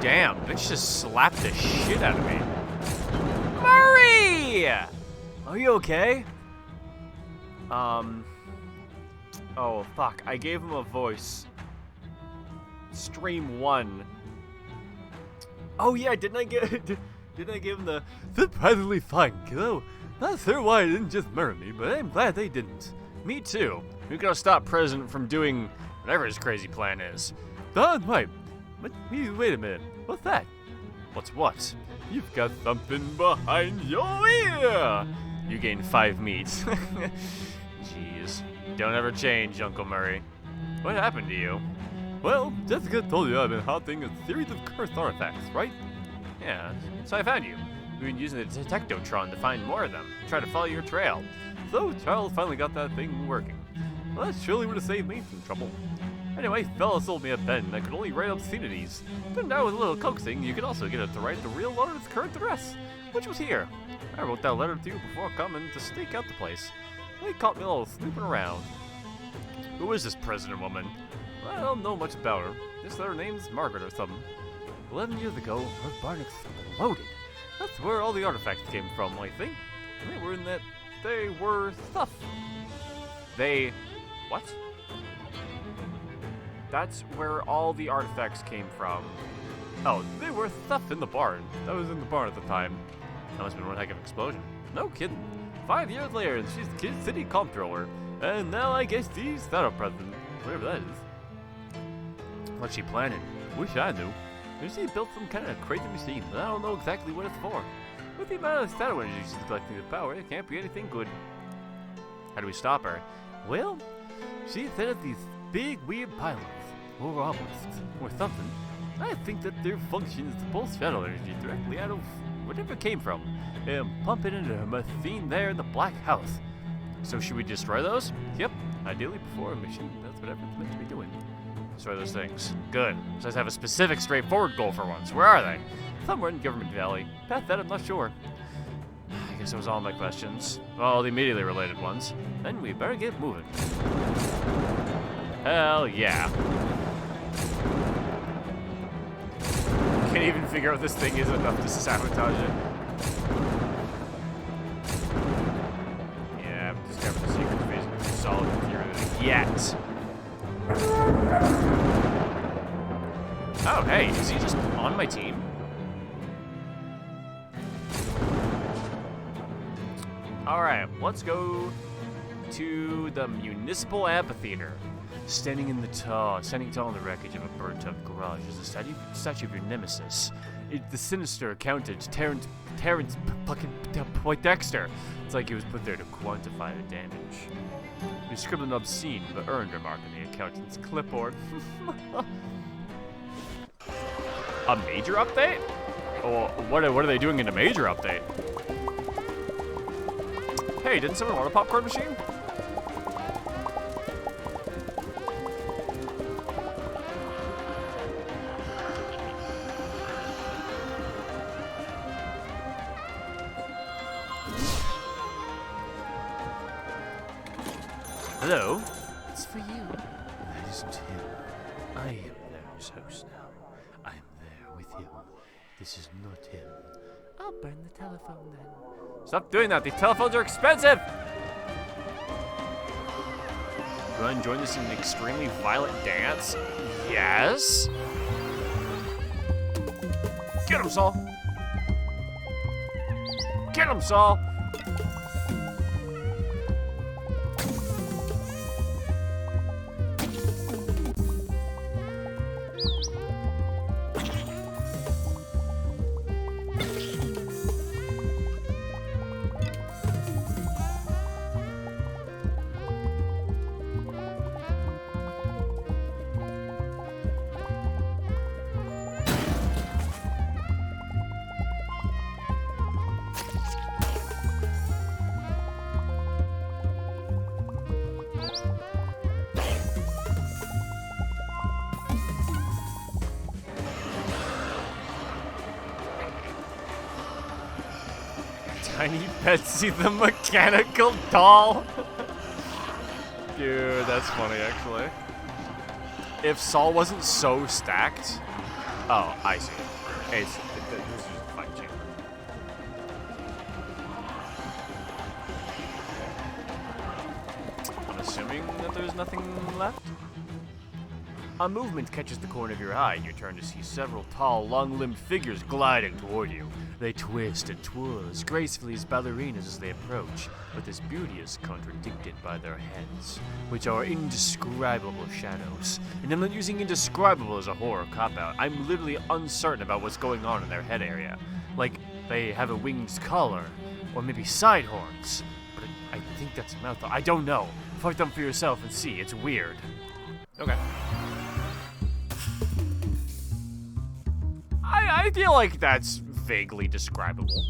Speaker 1: Damn, bitch just slapped the shit out of me. Murray! Are you okay? Oh, fuck. I gave him a voice. Stream 1. Oh, yeah, didn't I give him the surprisingly fine kiddo? Not sure why they didn't just murder me, but I'm glad they didn't. Me too. We gotta stop President from doing whatever his crazy plan is. Don, wait. Wait a minute. What's that? What's what? You've got something behind your ear! You gain 5 meat. Jeez. Don't ever change, Uncle Murray. What happened to you? Well, Jessica told you I've been hunting a series of cursed artifacts, right? Yeah, so I found you. We've been using the Detectotron to find more of them, try to follow your trail. So Charles finally got that thing working. Well, that surely would have saved me some trouble. Anyway, fella sold me a pen that could only write obscenities. But now with a little coaxing, you can also get it to write the real owner's current address, which was here. I wrote that letter to you before coming to stake out the place. They caught me a little snooping around. Who is this president woman? Well, I don't know much about her. Just that her name's Margaret or something. 11 years ago, her barn exploded. That's where all the artifacts came from, I think. And they were in that... They were stuff. They... What? That's where all the artifacts came from. Oh, they were stuff in the barn. That was in the barn at the time. That must have been one heck of an explosion. No kidding. 5 years later, and she's the city comptroller. And now I guess she's federal president, whatever that is. What's she planning? Wish I knew. Maybe she built some kind of crazy machine, but I don't know exactly what it's for. With the amount of shadow energy she's collecting the power, it can't be anything good. How do we stop her? Well, she said that these big weird pylons, or obelisks, or something. I think that their function is to pull shadow energy directly out of whatever it came from, and pump it into her machine there in the Black House. So should we destroy those? Yep, ideally before a mission does whatever it's meant to be doing. Destroy those things. Good. So let's have a specific, straightforward goal for once. Where are they? Somewhere in Government Valley. Past that, I'm not sure. I guess that was all my questions. All the immediately related ones. Then we better get moving. Hell yeah. Can't even figure out this thing is enough to sabotage it. Yeah, I've discovered the secret to basically solid material yet. Oh, hey, is he just on my team? Alright, let's go to the Municipal Amphitheater. Standing tall in the wreckage of a burnt-up garage is a statue of your nemesis. It's the sinister accountant, Terrence Poindexter. It's like he was put there to quantify the damage. You scribbled an obscene but earned remark on the accountant's clipboard. A major update? Oh, what are they doing in a major update? Hey, didn't someone want a popcorn machine? Hello?
Speaker 3: It's for you.
Speaker 1: That isn't him. I am Larry's host now. I am there with him. This is not him.
Speaker 3: I'll burn the telephone then.
Speaker 1: Stop doing that. These telephones are expensive. Do I join this in an extremely violent dance? Yes. Get him, Saul. Get him, Saul. Tiny Betsy the mechanical doll. Dude, that's funny actually. If Saul wasn't so stacked. Oh, I see. This is just a fight chamber. I'm assuming that there's nothing left. A movement catches the corner of your eye, and you turn to see several tall, long-limbed figures gliding toward you. They twist and twirl as gracefully as ballerinas as they approach, but this beauty is contradicted by their heads, which are indescribable shadows. And I'm not using indescribable as a horror cop-out. I'm literally uncertain about what's going on in their head area. Like, they have a winged collar, or maybe side horns. But I think that's a mouth. I don't know. Fight them for yourself and see. It's weird. Okay. I feel like that's vaguely describable.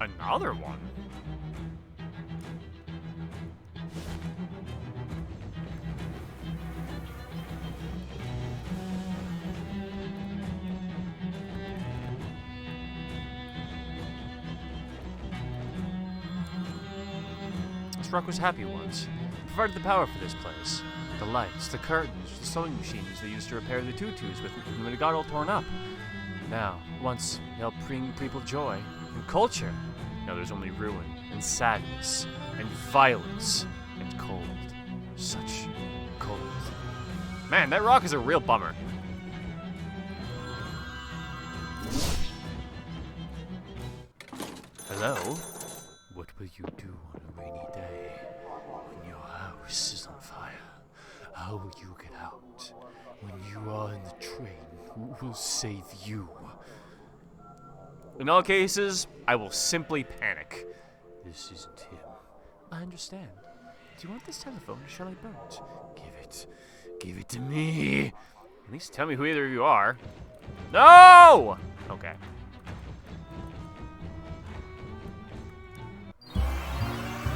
Speaker 1: Another one? This rock was happy once. provided the power for this place. The lights, the curtains, the sewing machines they used to repair the tutus with when it got all torn up. Now, once it helped bring people joy and culture, now there's only ruin and sadness and violence and cold. Such cold. Man, that rock is a real bummer. Hello? What will you do on a rainy day when your house is on fire? How will you get out? When you are in the train, who will save you? In all cases, I will simply panic. This isn't him. I understand. Do you want this telephone or shall I burn it? Give it. Give it to me. At least tell me who either of you are. No! Okay.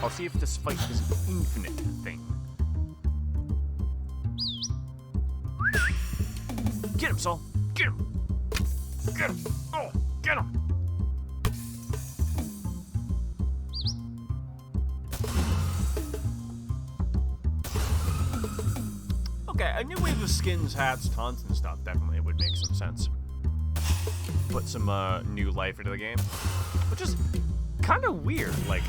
Speaker 1: I'll see if this fight is an infinite thing. Get him, Saul! Get him! Get him! Oh, get him! Okay, a new wave of skins, hats, taunts, and stuff definitely would make some sense. Put some new life into the game, which is kind of weird. Like,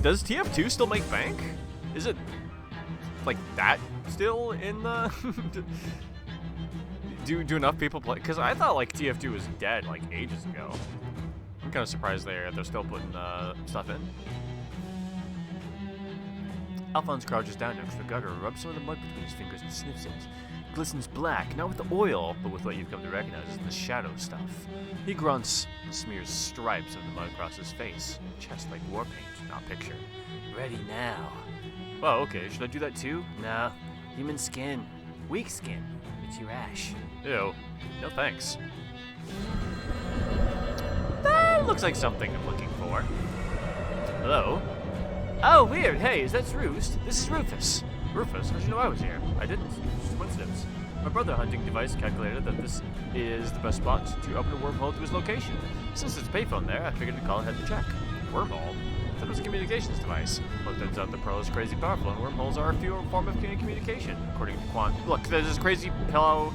Speaker 1: does TF2 still make bank? Is it like that still in the? do enough people play? Because I thought like TF2 was dead like ages ago. I'm kind of surprised they're still putting stuff in. Alphonse crouches down next to the gutter, rubs some of the mud between his fingers and sniffs it. Glistens black, not with the oil, but with what you've come to recognize as the shadow stuff. He grunts and smears stripes of the mud across his face, chest like war paint, not picture.
Speaker 3: Ready now.
Speaker 1: Well, okay, should I do that too?
Speaker 3: No. Human skin. Weak skin. It's your ash.
Speaker 1: Ew. No thanks. That looks like something I'm looking for. Hello? Oh, weird. Hey, is that Roost? This is Rufus. Rufus? How'd you know I was here? I didn't. It's just a coincidence. My brother hunting device calculated that this is the best spot to open a wormhole to his location. Since there's a payphone there, I figured to call ahead to check. Wormhole? I thought it was a communications device. Well, it turns out the Pro is crazy powerful, and wormholes are a few form of communication, according to Quant. Look, there's this crazy pillar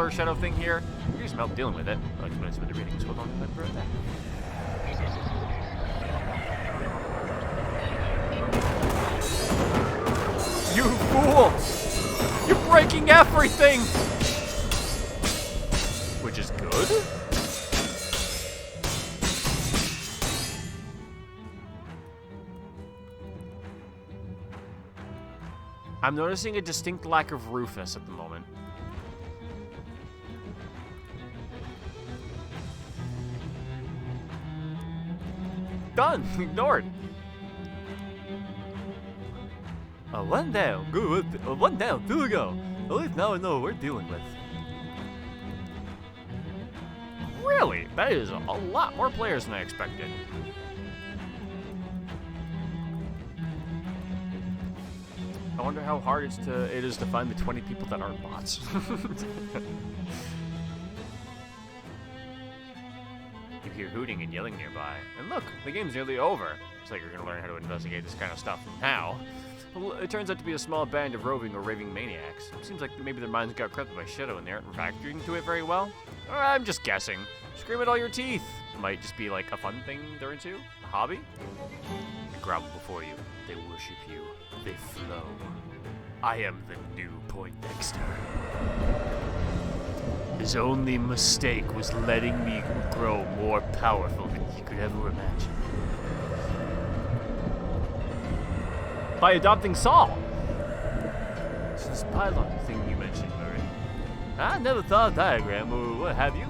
Speaker 1: shadow thing here. You need some help dealing with it. I'll explain some of the readings. Hold on a minute for that. You fool! You're breaking everything! Which is good? I'm noticing a distinct lack of Rufus at the moment. Done! Ignored! One down, good. One down, two to go. At least now I know what we're dealing with. Really? That is a lot more players than I expected. I wonder how hard it is to find the 20 people that aren't bots. You hear hooting and yelling nearby. And look, the game's nearly over. It's like you're gonna learn how to investigate this kind of stuff now. Well, it turns out to be a small band of roving or raving maniacs. It seems like maybe their minds got corrupted by Shadow and they aren't factoring to it very well. Or I'm just guessing. Scream at all your teeth. Might just be like a fun thing they're into. A hobby. They grovel before you. They worship you. They flow. I am the new Poindexter. His only mistake was letting me grow more powerful than he could ever imagine. By adopting Saul. It's this pylon thing you mentioned, Murray. I never thought of diagram or what have you.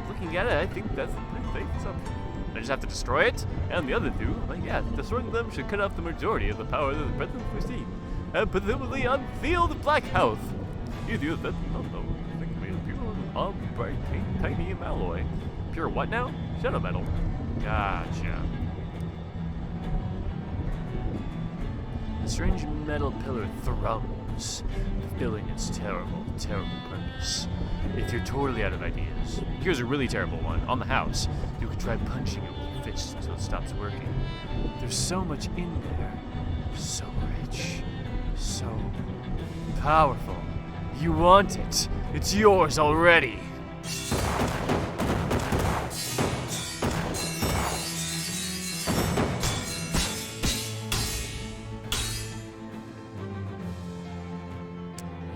Speaker 1: Looking at it, I think that's a pretty safe something. I just have to destroy it, and the other two, well, yeah, destroying them should cut off the majority of the power that the present receive, and presumably unseal the Black House. You do that, no, think me pure, bright, titanium alloy. Pure what now? Shadow metal. Gotcha. The strange metal pillar thrums, fulfilling its terrible, terrible purpose. If you're totally out of ideas, here's a really terrible one. On the house, you could try punching it with fists until it stops working. There's so much in there. So rich. so powerful. You want it. It's yours already.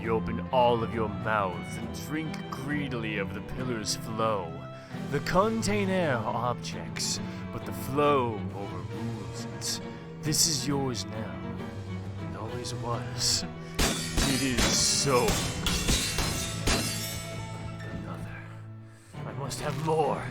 Speaker 1: You open all of your mouths and drink greedily of the pillar's flow. The container objects, but the flow overrules it. This is yours now. It always was. It is so. Another. I must have more.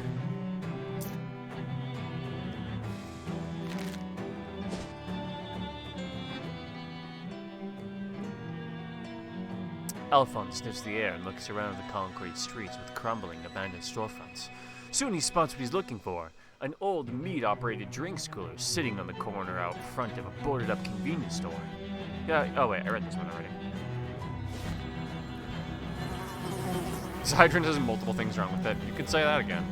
Speaker 1: Alphonse sniffs the air and looks around the concrete streets with crumbling, abandoned storefronts. Soon he spots what he's looking for. An old meat-operated drinks cooler sitting on the corner out front of a boarded-up convenience store. Yeah, oh wait, I read this one already. This hydrant has multiple things wrong with it. You could say that again.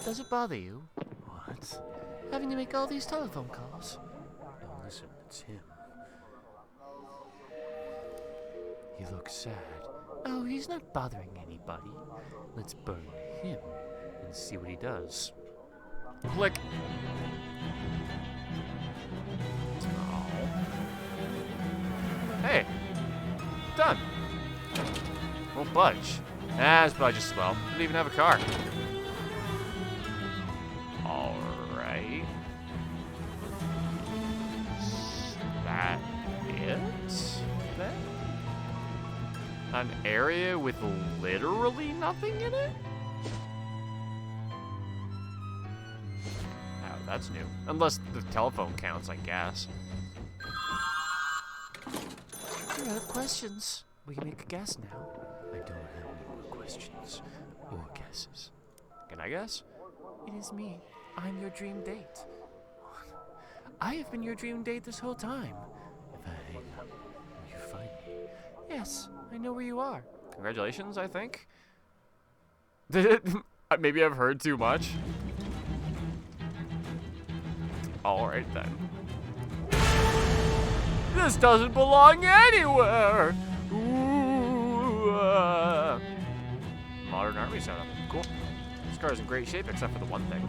Speaker 3: Does it bother you?
Speaker 1: What?
Speaker 3: Having to make all these telephone calls?
Speaker 1: Oh, listen, it's him. He looks sad.
Speaker 3: Oh, he's not bothering
Speaker 1: Anybody? Let's burn him and see what he does. Click. Oh. Hey, done. Won't budge. It's budge as well. Didn't even have a car. Alright. Is that it? Then? An area with literally nothing in it? Oh, that's new. Unless the telephone counts, I guess.
Speaker 3: You're out of questions. We can make a guess now.
Speaker 1: I don't have any more questions or guesses. Can I guess?
Speaker 3: It is me. I'm your dream date. I have been your dream date this whole time.
Speaker 1: If I hang up, will you find me?
Speaker 3: Yes, I know where you are.
Speaker 1: Congratulations, I think. Did it? Maybe I've heard too much. Alright then. This doesn't belong anywhere! Ooh, Modern army setup. Cool. This car is in great shape except for the one thing.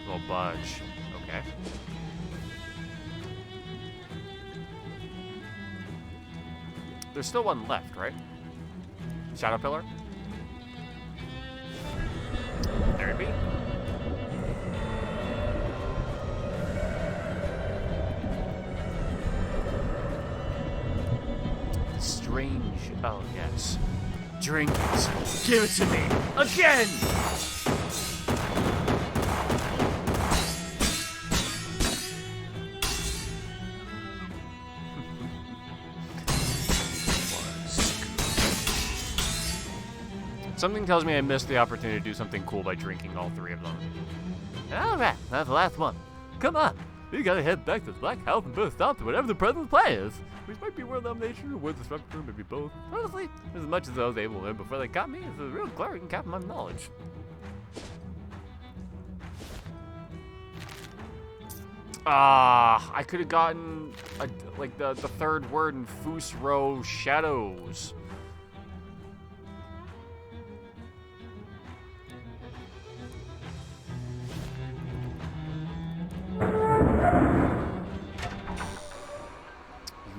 Speaker 1: Little budge. Okay. There's still one left, right? Shadow pillar? There it be. Strange. Oh, yes. Drink it. Give it to me. Again! Something tells me I missed the opportunity to do something cool by drinking all three of them. Alright, that's the last one. Come on, we gotta head back to the Black House and put a stop to whatever the present plan is. Which might be world domination or world destruction, or maybe both. Honestly, as much as I was able to learn before they caught me, it's a real glaring gap in my knowledge. I could have gotten like the third word in Fusro Shadows.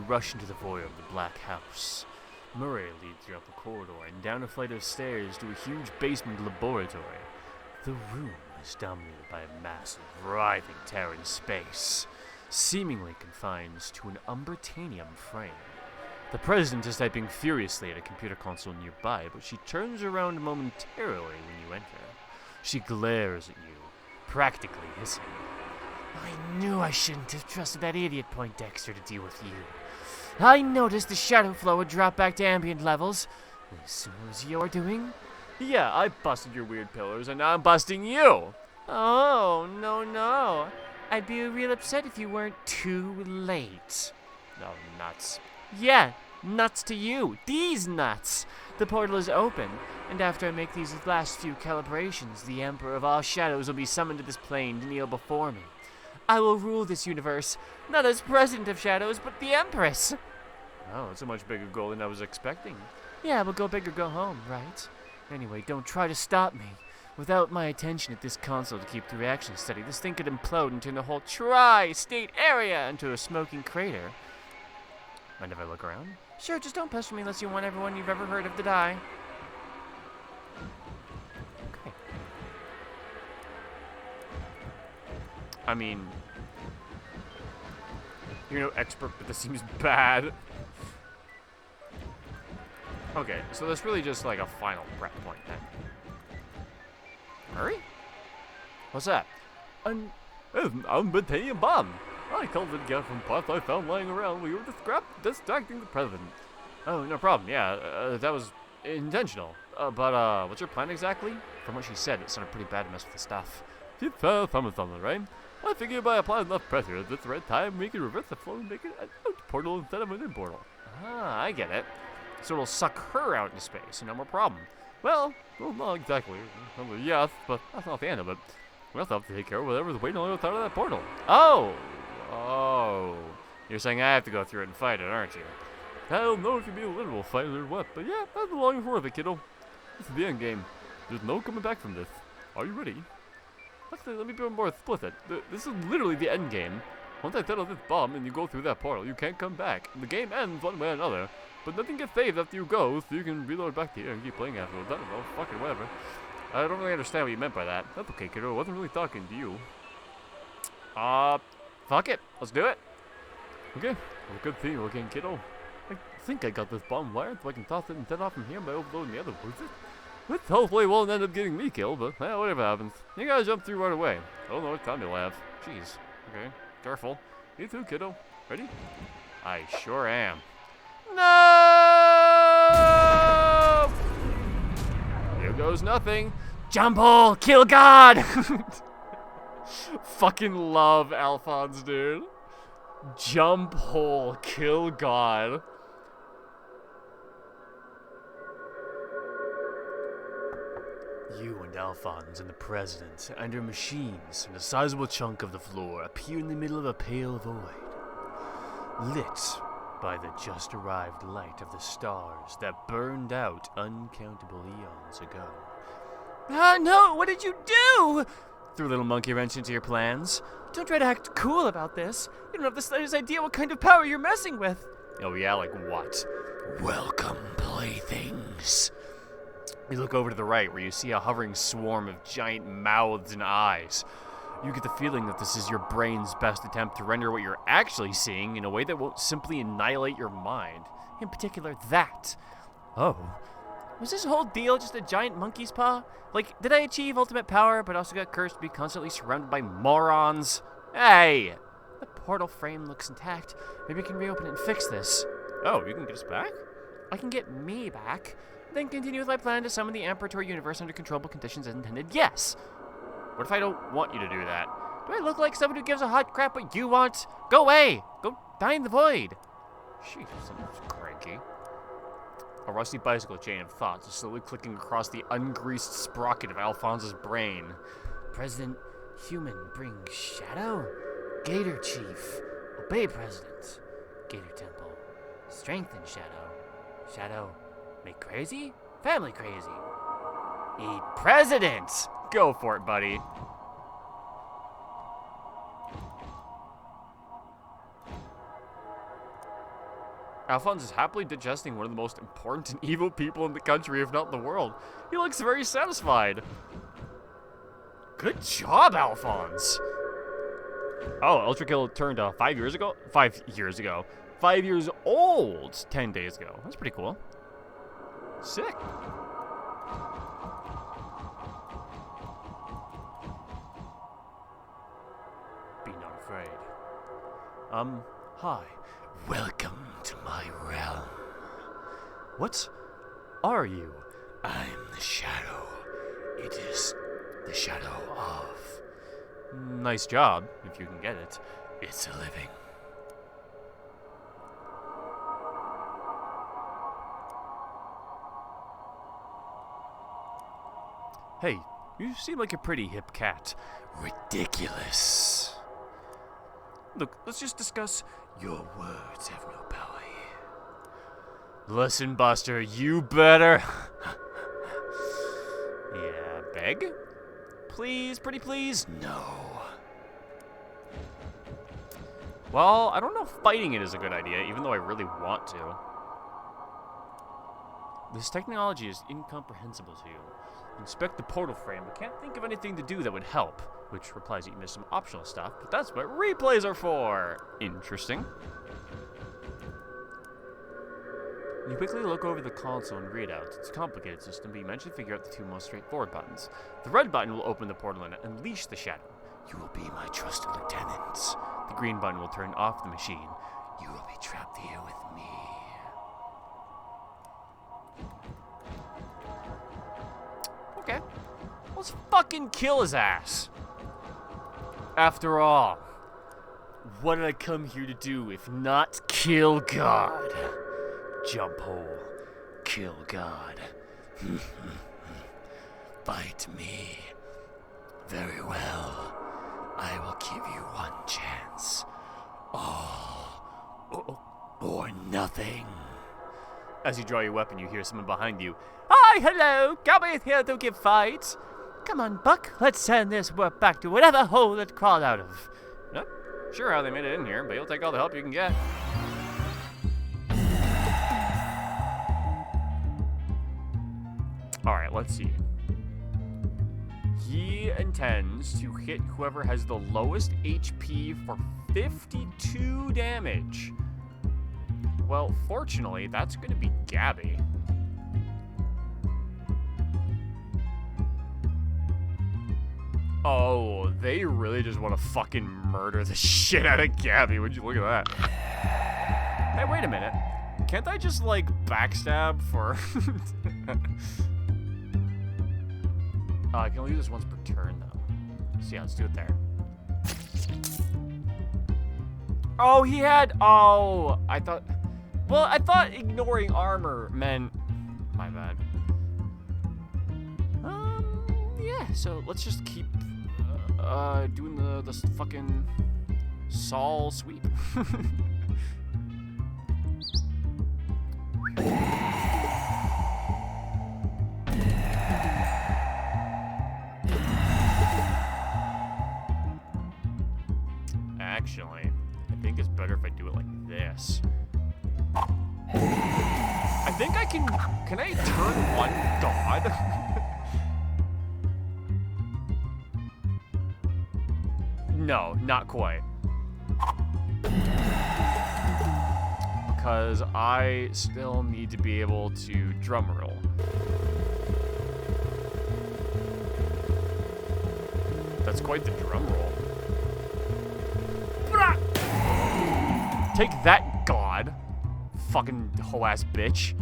Speaker 1: Rush into the void of the Black House. Murray leads you up a corridor and down a flight of stairs to a huge basement laboratory. The room is dominated by a massive, writhing tear in space, seemingly confined to an Umbertanium frame. The president is typing furiously at a computer console nearby, but she turns around momentarily when you enter. She glares at you, practically hissing.
Speaker 3: I knew I shouldn't have trusted that idiot Poindexter to deal with you. I noticed the shadow flow would drop back to ambient levels. As soon as you're doing...
Speaker 1: Yeah, I busted your weird pillars, and now I'm busting you!
Speaker 3: Oh, no. I'd be real upset if you weren't too late.
Speaker 1: Oh, nuts.
Speaker 3: Yeah, nuts to you. These nuts. The portal is open, and after I make these last few calibrations, the Emperor of all Shadows will be summoned to this plane to kneel before me. I will rule this universe, not as President of Shadows, but the Empress.
Speaker 1: Oh, it's a much bigger goal than I was expecting.
Speaker 3: Yeah, but go big or go home, right? Anyway, don't try to stop me. Without my attention at this console to keep the reaction steady, this thing could implode and turn the whole tri-state area into a smoking crater.
Speaker 1: Mind if I look around?
Speaker 3: Sure, just don't pester me unless you want everyone you've ever heard of to die.
Speaker 1: Okay. I mean, you're no expert, but this seems bad. Okay, so that's really just like a final prep point then. Hurry? What's that?
Speaker 5: I'm Titanium Bomb. I called it again from parts I found lying around when you were distracting the president.
Speaker 1: Oh, no problem. Yeah, that was intentional. But what's your plan exactly? From what she said, it sounded pretty bad to mess with the stuff.
Speaker 5: She's something, right? I figured by applying enough pressure at the right time, we can reverse the flow and make it an out portal instead of an in portal.
Speaker 1: Ah, I get it. So it'll suck her out into space, and no more problem.
Speaker 5: Well, not exactly. Yes, but that's not the end of it. We also have to take care of whatever's waiting on the other side of that portal.
Speaker 1: Oh! You're saying I have to go through it and fight it, aren't you?
Speaker 5: I don't know if you'd be a literal fight or what, but yeah, that's the long and short of it, kiddo. This is the end game. There's no coming back from this. Are you ready? Actually, let me be more explicit. This is literally the end game. Once I settle this bomb and you go through that portal, you can't come back. The game ends one way or another, but nothing gets saved after you go, so you can reload back to here and keep playing afterwards. I don't know, fucking whatever.
Speaker 1: I don't really understand what you meant by that.
Speaker 5: That's okay, kiddo. I wasn't really talking to you.
Speaker 1: Fuck it. Let's do it.
Speaker 5: Okay, well, good seeing you again, kiddo. I think I got this bomb wired so I can toss it and set off from here by overloading the other voices. This hopefully won't end up getting me killed, but whatever happens. You gotta jump through right away. I don't know what time you'll have.
Speaker 1: Jeez. Okay. Careful.
Speaker 5: You too, kiddo. Ready?
Speaker 1: I sure am.
Speaker 3: No!
Speaker 1: Here goes nothing.
Speaker 3: Jump hole, kill God!
Speaker 1: Fucking love Alphonse, dude. Jump hole, kill God.
Speaker 3: You and Alphonse and the president, under machines, and a sizable chunk of the floor appear in the middle of a pale void, lit by the just arrived light of the stars that burned out uncountable eons ago. Ah, no! What did you do? Threw a little monkey wrench into your plans. Don't try to act cool about this. You don't have the slightest idea what kind of power you're messing with.
Speaker 1: Oh yeah, like what?
Speaker 3: Welcome, playthings.
Speaker 1: You look over to the right where you see a hovering swarm of giant mouths and eyes. You get the feeling that this is your brain's best attempt to render what you're actually seeing in a way that won't simply annihilate your mind. In particular, that.
Speaker 3: Oh. Was this whole deal just a giant monkey's paw? Like, did I achieve ultimate power, but also got cursed to be constantly surrounded by morons?
Speaker 1: Hey!
Speaker 3: The portal frame looks intact. Maybe I can reopen it and fix this.
Speaker 1: Oh, you can get us back?
Speaker 3: I can get me back, then continue with my plan to summon the Emperor to our universe under controllable conditions as intended. Yes!
Speaker 1: What if I don't want you to do that?
Speaker 3: Do I look like someone who gives a hot crap what you want? Go away! Go die in the void!
Speaker 1: Sheesh, someone's cranky. A rusty bicycle chain of thoughts is slowly clicking across the ungreased sprocket of Alphonse's brain.
Speaker 3: President, human, bring shadow? Gator chief, obey president. Gator temple, strengthen shadow. Shadow, make crazy? Family crazy. Eat president!
Speaker 1: Go for it, buddy. Alphonse is happily digesting one of the most important and evil people in the country, if not the world. He looks very satisfied. Good job, Alphonse. Oh, Ultra Kill turned 5 years ago? 5 years ago. 5 years old 10 days ago. That's pretty cool. Sick.
Speaker 3: Be not afraid. Hi. Welcome to my realm. What are you? I'm the shadow. It is the shadow of.
Speaker 1: Nice job, if you can get it.
Speaker 3: It's a living.
Speaker 1: Hey, you seem like a pretty hip cat.
Speaker 3: Ridiculous.
Speaker 1: Look, let's just discuss.
Speaker 3: Your words have no power here.
Speaker 1: Listen, Buster, you better. Yeah, beg? Please, pretty please?
Speaker 3: No.
Speaker 1: Well, I don't know if fighting it is a good idea, even though I really want to. This technology is incomprehensible to you. Inspect the portal frame, but can't think of anything to do that would help. Which replies that you missed some optional stuff, but that's what replays are for! Interesting. You quickly look over the console and read out. It's a complicated system, but you manage to figure out the two most straightforward buttons. The red button will open the portal and unleash the shadow.
Speaker 3: You will be my trusted lieutenant.
Speaker 1: The green button will turn off the machine.
Speaker 3: You will be trapped here with me.
Speaker 1: Okay. Let's fucking kill his ass. After all, what did I come here to do if not kill God? Jump hole. Kill God.
Speaker 3: Fight me. Very well. I will give you one chance. All or nothing.
Speaker 1: As you draw your weapon, you hear someone behind you. Hi, hello. Come here to give fight. Come on, Buck. Let's send this warp back to whatever hole it crawled out of. Not sure how they made it in here, but you'll take all the help you can get. Alright, let's see. He intends to hit whoever has the lowest HP for 52 damage. Well, fortunately, that's going to be Gabby. Oh, they really just want to fucking murder the shit out of Gabby. Would you look at that? Hey, wait a minute. Can't I just, like, backstab for... I can only do this once per turn, though. So yeah, let's do it there. Oh, he had... Oh, I thought... Well, I thought ignoring armor meant... My bad. Yeah, so let's just keep... doing the fucking Saul sweep. Actually, I think it's better if I do it like this. I think I can I turn one god? No, not quite. Because I still need to be able to drum roll. That's quite the drum roll. Take that, God. Fucking hoe-ass bitch.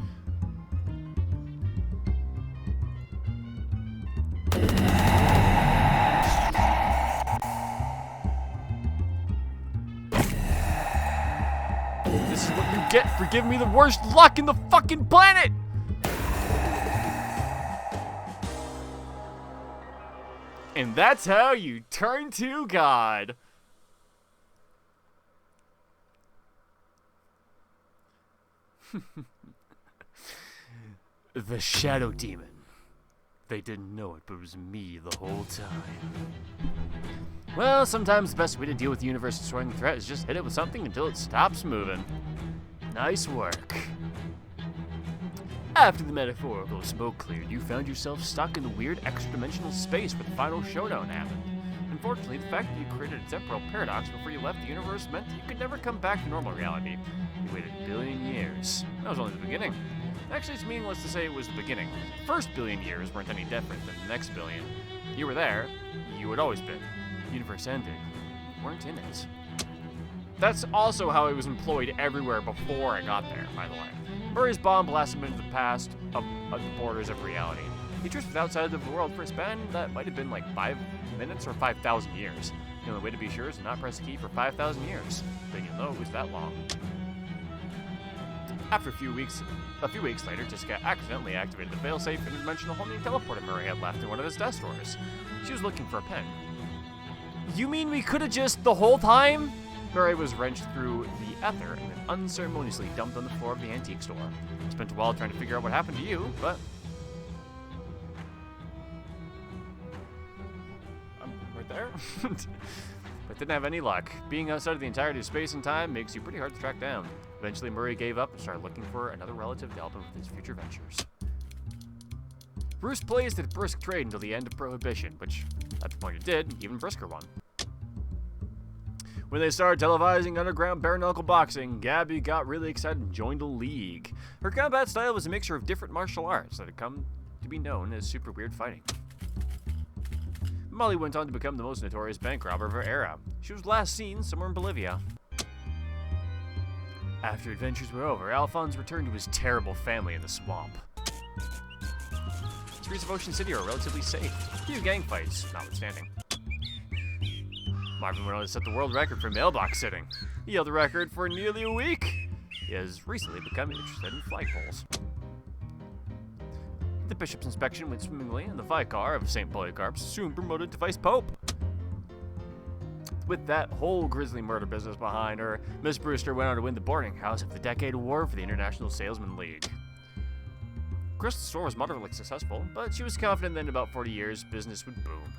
Speaker 1: This is what you get for giving me the worst luck in the fucking planet! And that's how you turn to God. The Shadow Demon. They didn't know it, but it was me the whole time. Well, sometimes the best way to deal with the universe destroying threat is just hit it with something until it stops moving. Nice work. After the metaphorical smoke cleared, you found yourself stuck in the weird extra-dimensional space where the final showdown happened. Unfortunately, the fact that you created a temporal paradox before you left the universe meant that you could never come back to normal reality. You waited a billion years. That was only the beginning. Actually, it's meaningless to say it was the beginning. The first billion years weren't any different than the next billion. You were there. You had always been. The universe ended. You weren't in it. That's also how it was employed everywhere before I got there, by the way. Murray's bomb blasted him into the past of the borders of reality. He drifted outside of the world for a span that might have been like 5 minutes or 5,000 years. The only way to be sure is to not press the key for 5,000 years. But you'll know it was that long. After a few weeks later, Jessica accidentally activated the failsafe interdimensional homing teleporter Murray had left in one of his desk drawers. She was looking for a pen. You mean we could have just the whole time? Murray was wrenched through the ether and then unceremoniously dumped on the floor of the antique store. Spent a while trying to figure out what happened to you, but I'm right there. But didn't have any luck. Being outside of the entirety of space and time makes you pretty hard to track down. Eventually, Murray gave up and started looking for another relative to help him with his future ventures. Bruce blazed at brisk trade until the end of Prohibition, which, at the point it did, even brisker one. When they started televising underground bare-knuckle boxing, Gabby got really excited and joined a league. Her combat style was a mixture of different martial arts that had come to be known as super weird fighting. Molly went on to become the most notorious bank robber of her era. She was last seen somewhere in Bolivia. After adventures were over, Alphonse returned to his terrible family in the swamp. The streets of Ocean City are relatively safe, few gang fights notwithstanding. Marvin went on to set the world record for mailbox sitting. He held the record for nearly a week. He has recently become interested in flagpoles. The bishop's inspection went swimmingly, and the vicar of St. Polycarp's soon promoted to vice pope. With that whole grisly murder business behind her, Miss Brewster went on to win the boarding house of the Decade Award for the International Salesman League. Crystal's store was moderately successful, but she was confident that in about 40 years, business would boom.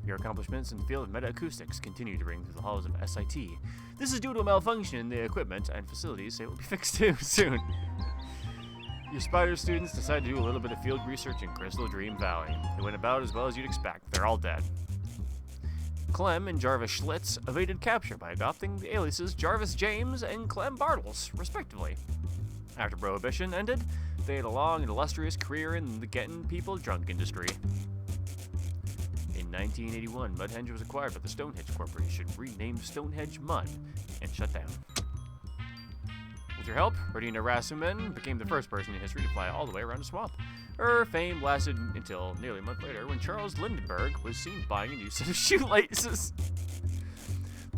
Speaker 1: Your accomplishments in the field of meta-acoustics continue to ring through the halls of SIT. This is due to a malfunction in the equipment and facilities that will be fixed too soon. Your Spider students decided to do a little bit of field research in Crystal Dream Valley. It went about as well as you'd expect. They're all dead. Clem and Jarvis Schlitz evaded capture by adopting the aliases Jarvis James and Clem Bartles, respectively. After Prohibition ended, they had a long and illustrious career in the getting people drunk industry. In 1981, Mudhenge was acquired by the Stonehenge Corporation, renamed Stonehenge Mud, and shut down. With your help, Radina Rasumen became the first person in history to fly all the way around a swamp. Her fame lasted until nearly a month later when Charles Lindenberg was seen buying a new set of shoelaces.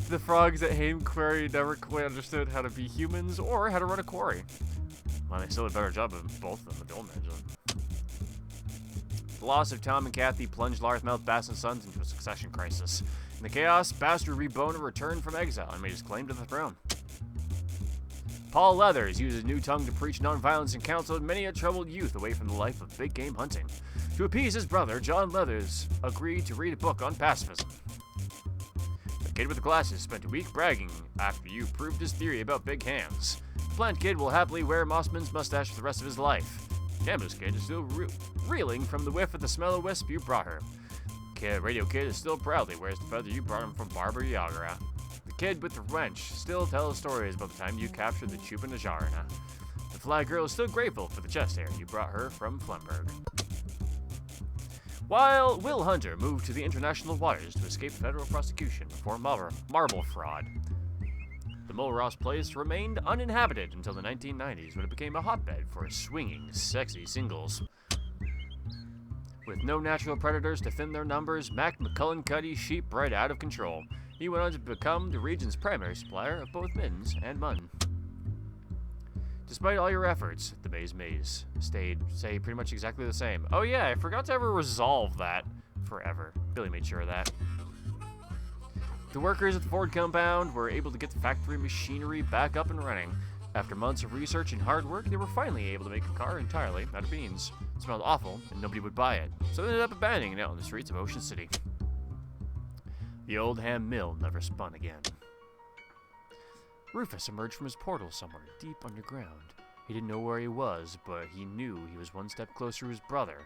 Speaker 1: The frogs at Haim Quarry never quite understood how to be humans or how to run a quarry. Well, they still did a better job of both of them with the old engine. The loss of Tom and Kathy plunged Larthmouth Bass and Sons into a succession crisis. In the chaos, Bastard Reboner returned from exile and made his claim to the throne. Paul Leathers used his new tongue to preach nonviolence and counseled many a troubled youth away from the life of big game hunting. To appease his brother, John Leathers agreed to read a book on pacifism. The kid with the glasses spent a week bragging after you proved his theory about big hands. The plant kid will happily wear Mossman's mustache for the rest of his life. Campus kid is still reeling from the whiff of the smell of wisp you brought her. Radio kid is still proudly wears the feather you brought him from Barbara Yagra. The kid with the wrench still tells stories about the time you captured the Chupa Najarna. The fly girl is still grateful for the chest hair you brought her from Flemberg. While Will Hunter moved to the international waters to escape federal prosecution for marble fraud, the Mulross place remained uninhabited until the 1990s when it became a hotbed for swinging, sexy singles. With no natural predators to thin their numbers, Mac McCullen cut his sheep right out of control. He went on to become the region's primary supplier of both mittens and mutton. Despite all your efforts, the maze stayed pretty much exactly the same. Oh yeah, I forgot to ever resolve that forever. Billy made sure of that. The workers at the Ford compound were able to get the factory machinery back up and running. After months of research and hard work, they were finally able to make a car entirely out of beans. It smelled awful, and nobody would buy it, so they ended up abandoning it out on the streets of Ocean City. The old ham mill never spun again. Rufus emerged from his portal somewhere deep underground. He didn't know where he was, but he knew he was one step closer to his brother.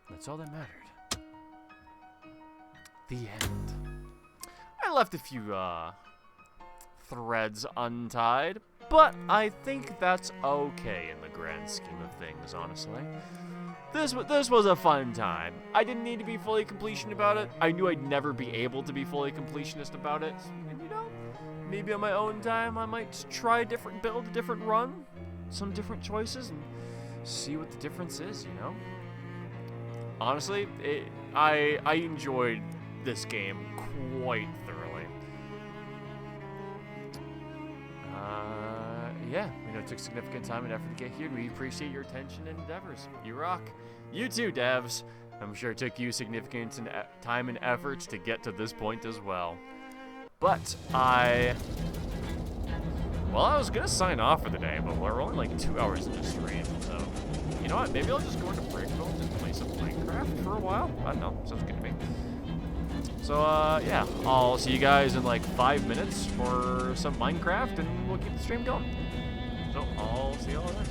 Speaker 1: That's all that mattered. The end. I left a few, threads untied, but I think that's okay in the grand scheme of things, honestly. This was a fun time. I didn't need to be fully completion about it. I knew I'd never be able to be fully completionist about it. And you know, maybe on my own time I might try a different build, a different run, some different choices, and see what the difference is, you know? Honestly, I enjoyed this game quite thoroughly. yeah, we know it took significant time and effort to get here, and we appreciate your attention and endeavors. You rock. You too, devs. I'm sure it took you significant time and effort to get to this point as well. But I was gonna sign off for the day, but we're only like 2 hours into the stream, so you know what? Maybe I'll just go into break mode and play some Minecraft for a while. I don't know. Sounds good to me. So yeah, I'll see you guys in like 5 minutes for some Minecraft, and we'll keep the stream going. So I'll see y'all then.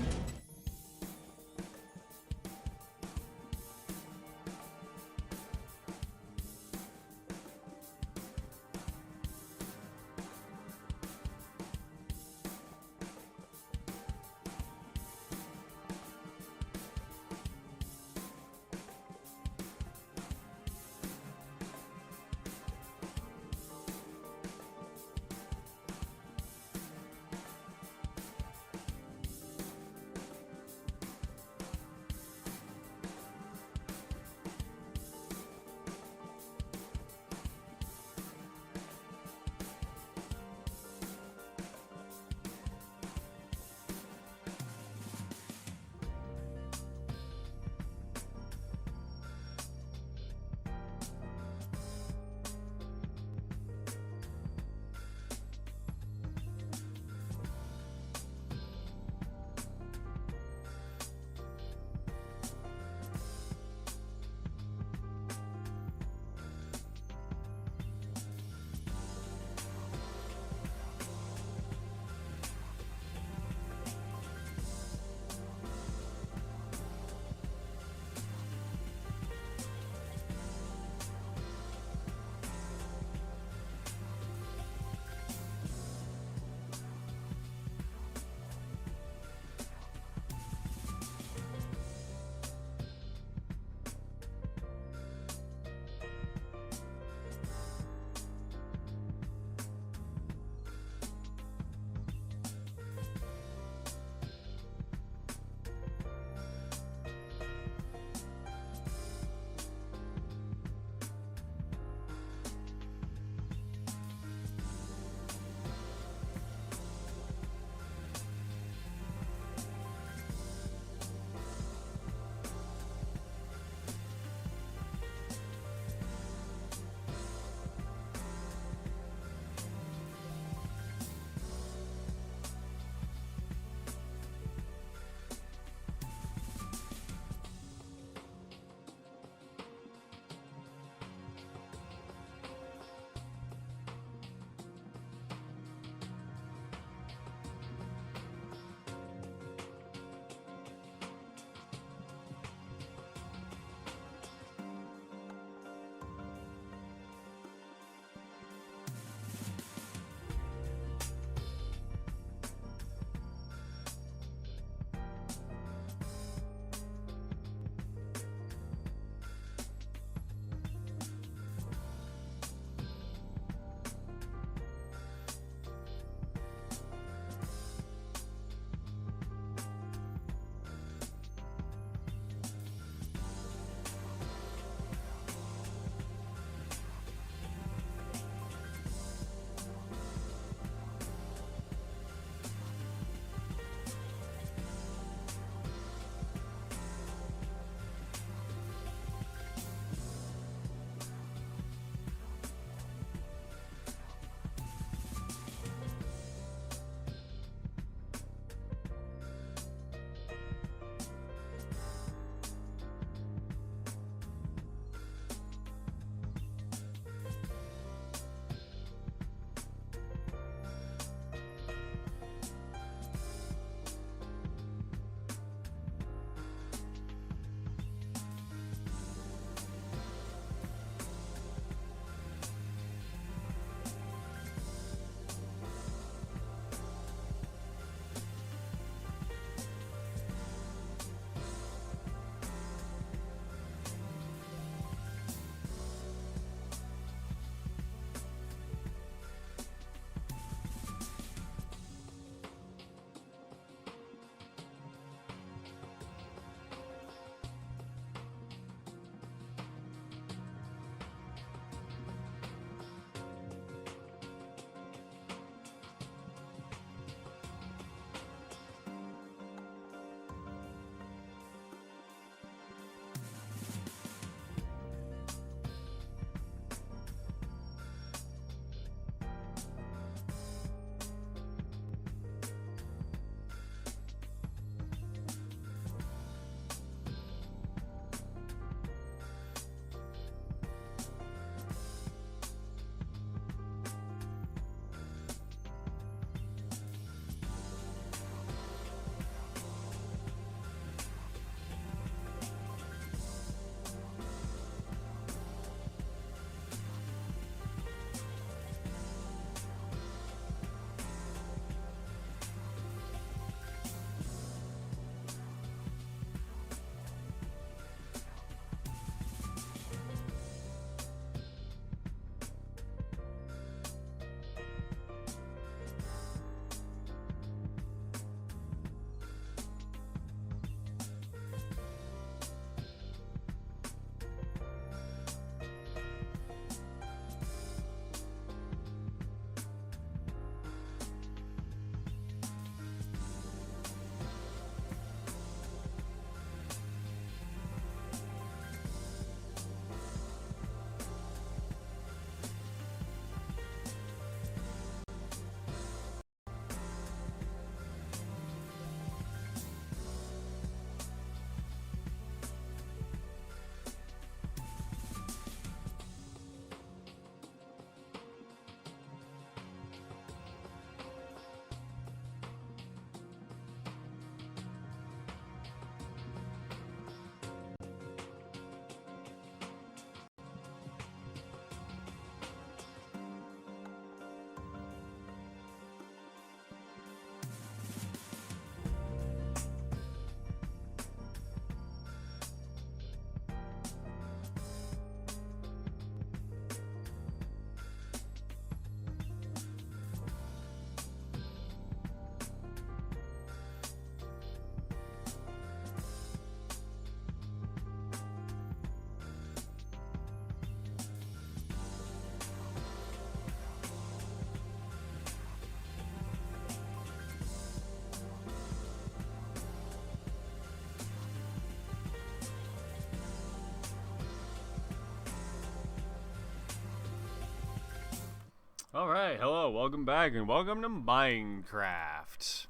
Speaker 1: Alright, hello, welcome back, and welcome to Minecraft.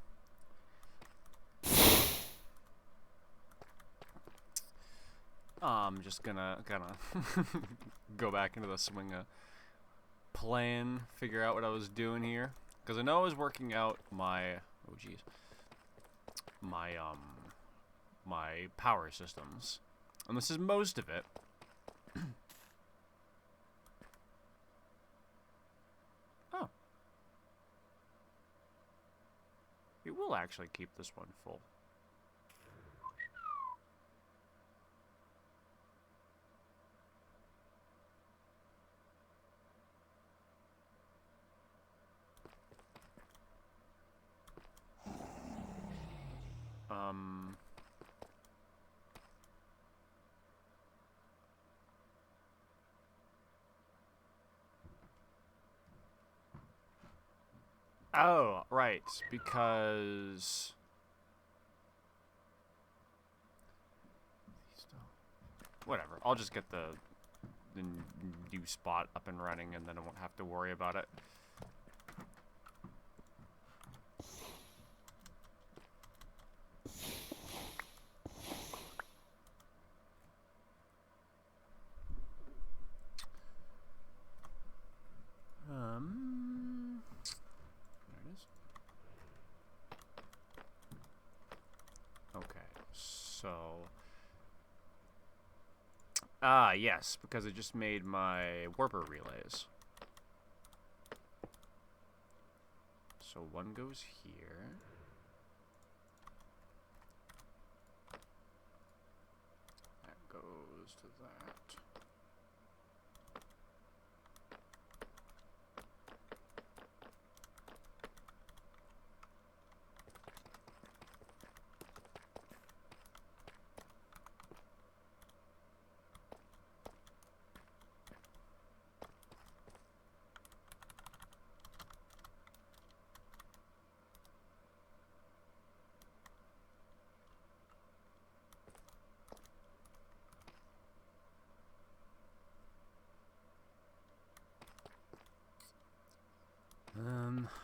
Speaker 1: I'm just gonna go back into the swing of plan, figure out what I was doing here. Because I know I was working out my, oh geez, my power systems. And this is most of it. Oh. It will actually keep this one full. Oh, right, because... Whatever, I'll just get the new spot up and running, and then I won't have to worry about it. There it is. Okay, so... Ah, yes, because I just made my warper relays. So one goes here. That goes to that.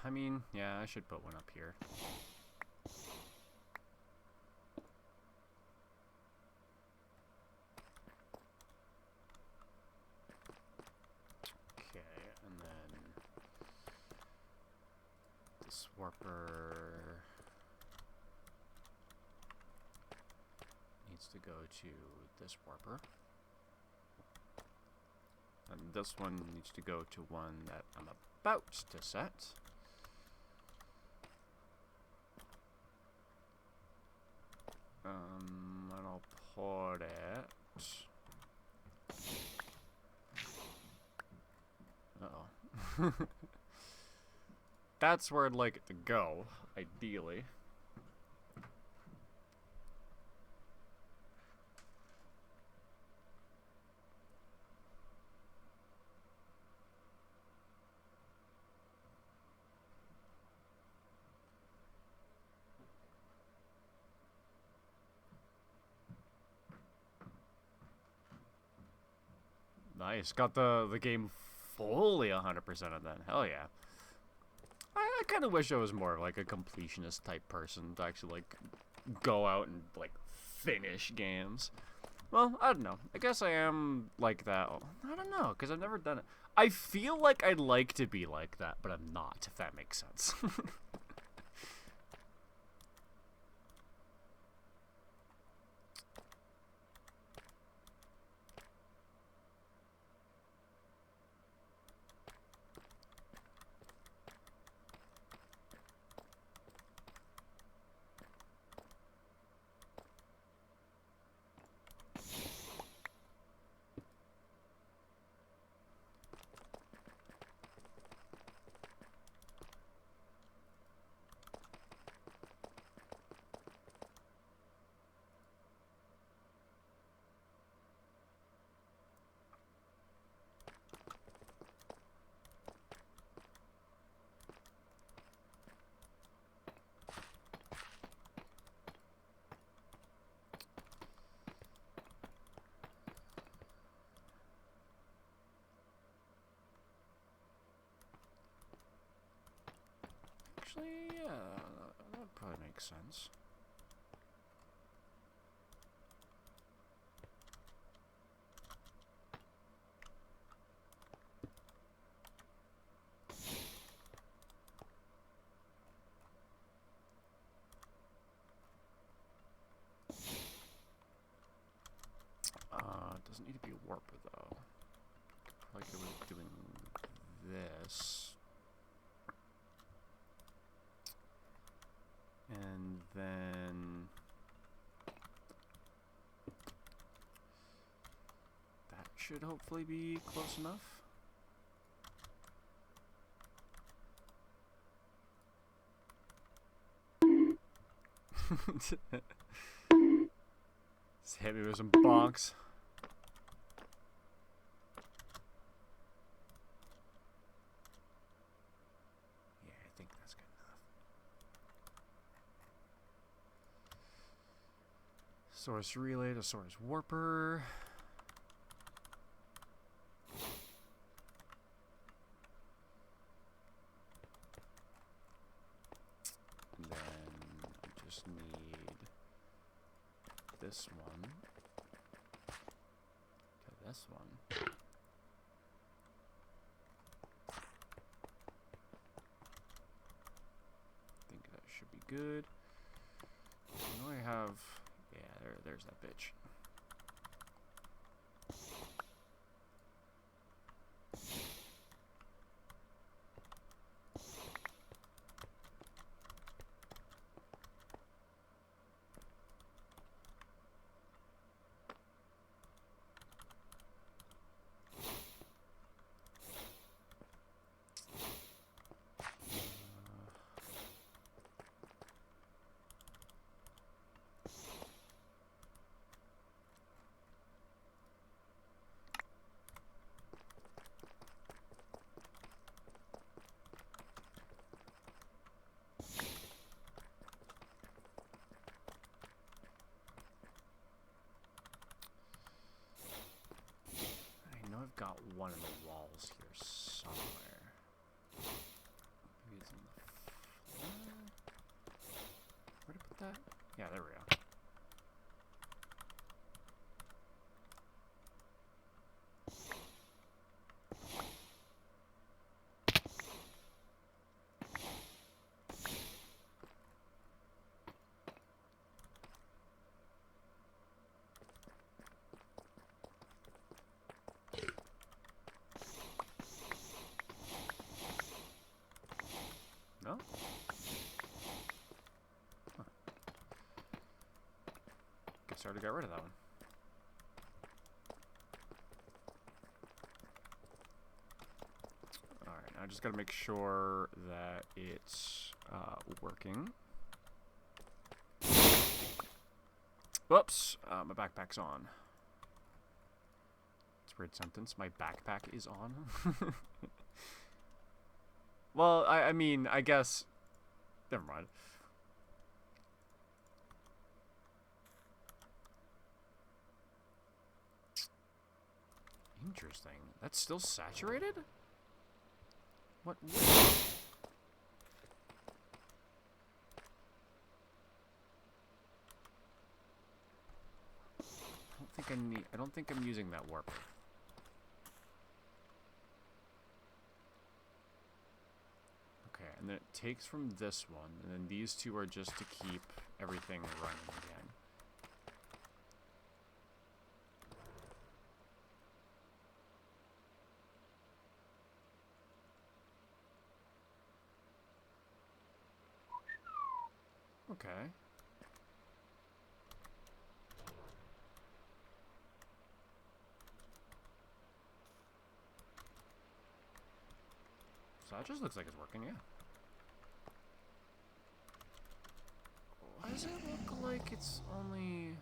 Speaker 1: I mean, yeah, I should put one up here. Okay, and then this warper needs to go to this warper. And this one needs to go to one that I'm about to set. And I'll put it... Uh-oh. That's where I'd like it to go, ideally. Nice. Got the game fully 100% of then. Hell yeah. I kind of wish I was more like a completionist type person to actually like go out and like finish games. Well, I don't know. I guess I am like that. I don't know, because I've never done it. I feel like I'd like to be like that, but I'm not, if that makes sense. Actually, yeah, that probably makes sense. Doesn't need to be a warper though. Probably could be doing this. And then that should hopefully be close enough. Just hit me with some bonks. Yeah, I think that's good enough. Source relay to source warper. And then I just need this one to this one. I think that should be good. I know I have, yeah, there's that bitch. I've got one in the walls here somewhere. Maybe it's in the floor? Where'd I put that? Yeah, there we go. No? Huh. Guess I already got rid of that one. Alright, now I just gotta make sure that it's working. Whoops! My backpack's on. It's a weird sentence. My backpack is on. Well, I mean, I guess... Never mind. Interesting. That's still saturated? What? I don't think I'm using that warper. Okay, and then it takes from this one, and then these two are just to keep everything running again. Okay. So that just looks like it's working, yeah. Why does it look like it's only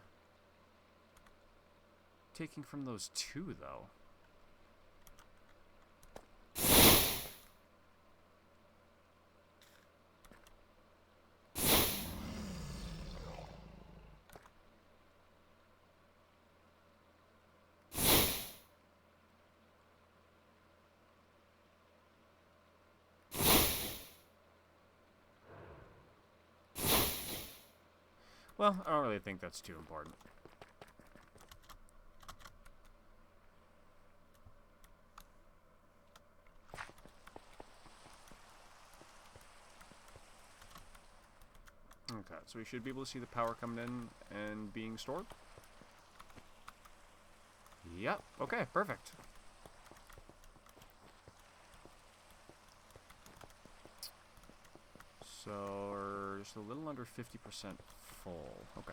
Speaker 1: taking from those two, though? Well, I don't really think that's too important. Okay, so we should be able to see the power coming in and being stored. Yep, okay, perfect. So, we're just a little under 50% full. Okay.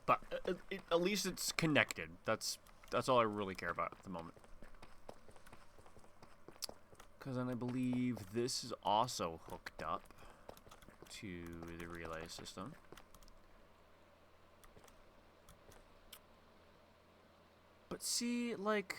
Speaker 1: But at least it's connected. That's all I really care about at the moment. Because then I believe this is also hooked up to the relay system. But see, like...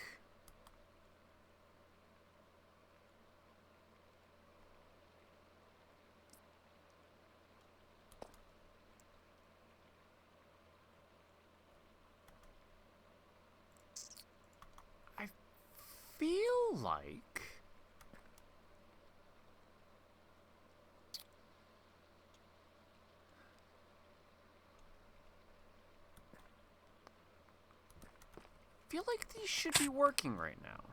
Speaker 1: I feel like... feel like these should be working right now.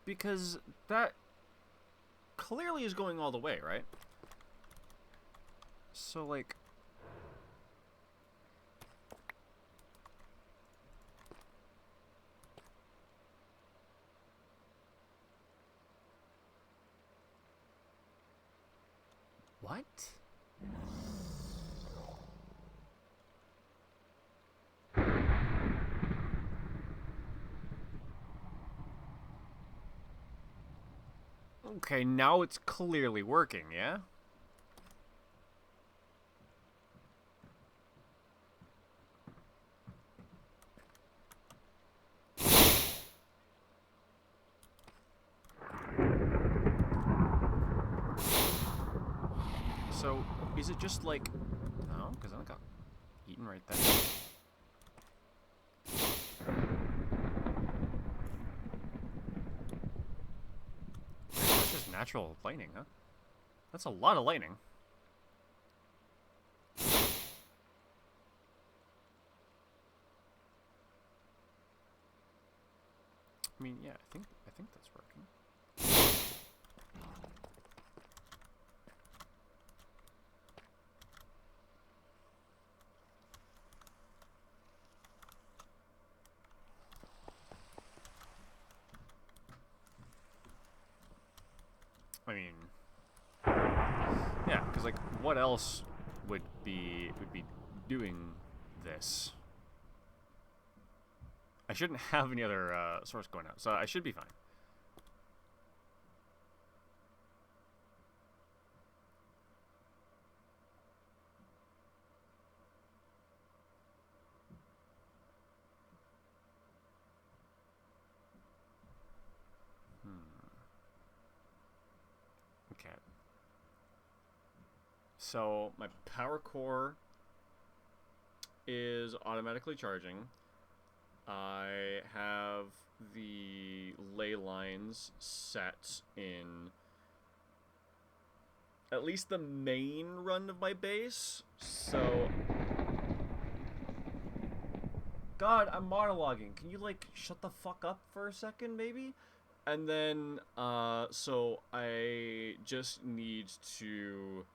Speaker 1: Because that clearly is going all the way, right? So, like... what? Okay, now it's clearly working, yeah? So, is it just like... no, because I got eaten right there. That's just natural lightning, huh? That's a lot of lightning. I mean, yeah, I think that's working. I mean, yeah, because like, what else would be doing this? I shouldn't have any other source going out, so I should be fine. Okay. So my power core is automatically charging. I have the ley lines set in at least the main run of my base. So, God, I'm monologuing. Can you like shut the fuck up for a second, maybe? And then, so I just need to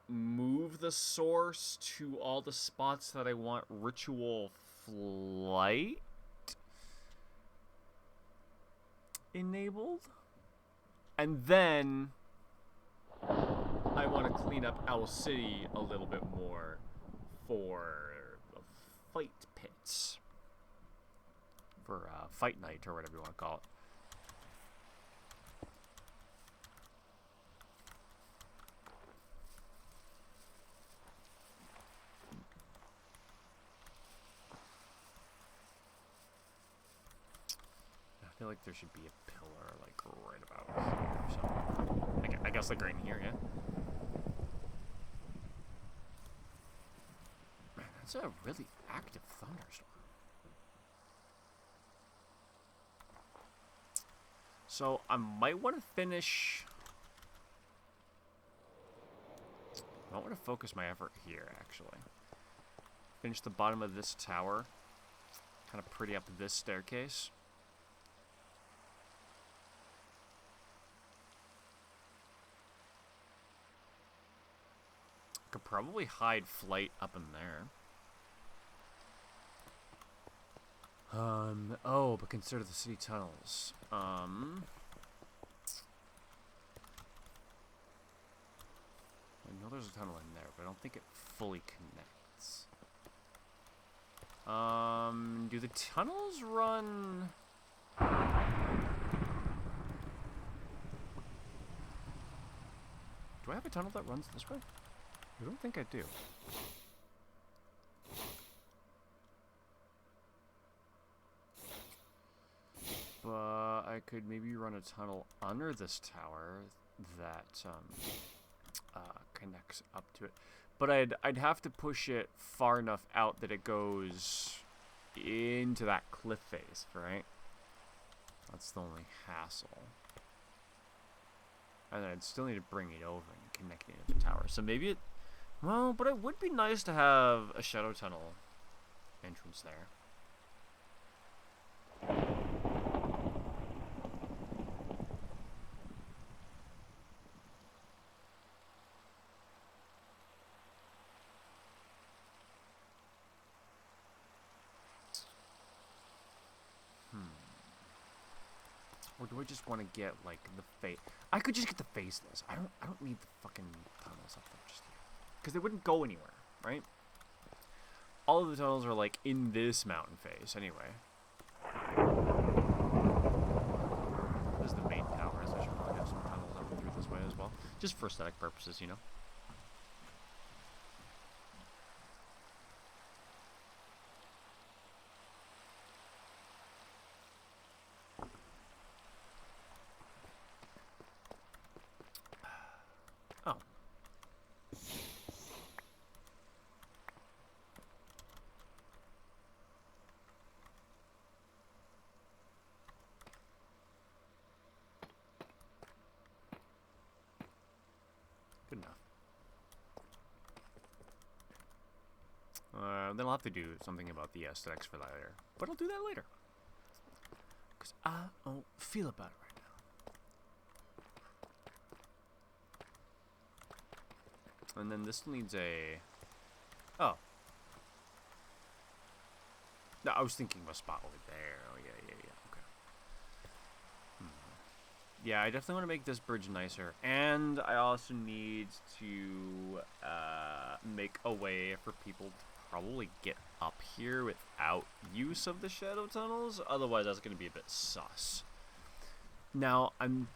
Speaker 1: move the source to all the spots that I want ritual flight enabled. And then I want to clean up Owl City a little bit more for the fight pits. For fight night or whatever you want to call it. I feel like there should be a pillar, like, right about here, so... I guess, like, right in here, yeah? Man, that's a really active thunderstorm. So, I might want to finish... I might want to focus my effort here, actually. Finish the bottom of this tower. Kind of pretty up this staircase. Could probably hide flight up in there. Oh, but consider the city tunnels. I know there's a tunnel in there, but I don't think it fully connects. Do the tunnels run... Do I have a tunnel that runs this way? I don't think I do. But I could maybe run a tunnel under this tower that connects up to it. But I'd have to push it far enough out that it goes into that cliff face, right? That's the only hassle. And then I'd still need to bring it over and connect it to the tower. So maybe it... Well, but it would be nice to have a shadow tunnel entrance there. Or do I just want to get, like, the face? I could just get the faceless. I don't need the fucking tunnels up there just yet. Because they wouldn't go anywhere, right? All of the tunnels are, like, in this mountain face, anyway. This is the main tower, so I should probably have some tunnels up through this way as well. Just for aesthetic purposes, you know? Good enough. Then I'll have to do something about the aesthetics for that later. But I'll do that later. Because I don't feel about it right now. And then this needs a... Oh. No, I was thinking of a spot over there. Oh, yeah. Okay. Yeah, I definitely want to make this bridge nicer. And I also need to make a way for people to probably get up here without use of the shadow tunnels. Otherwise, that's going to be a bit sus. Now, do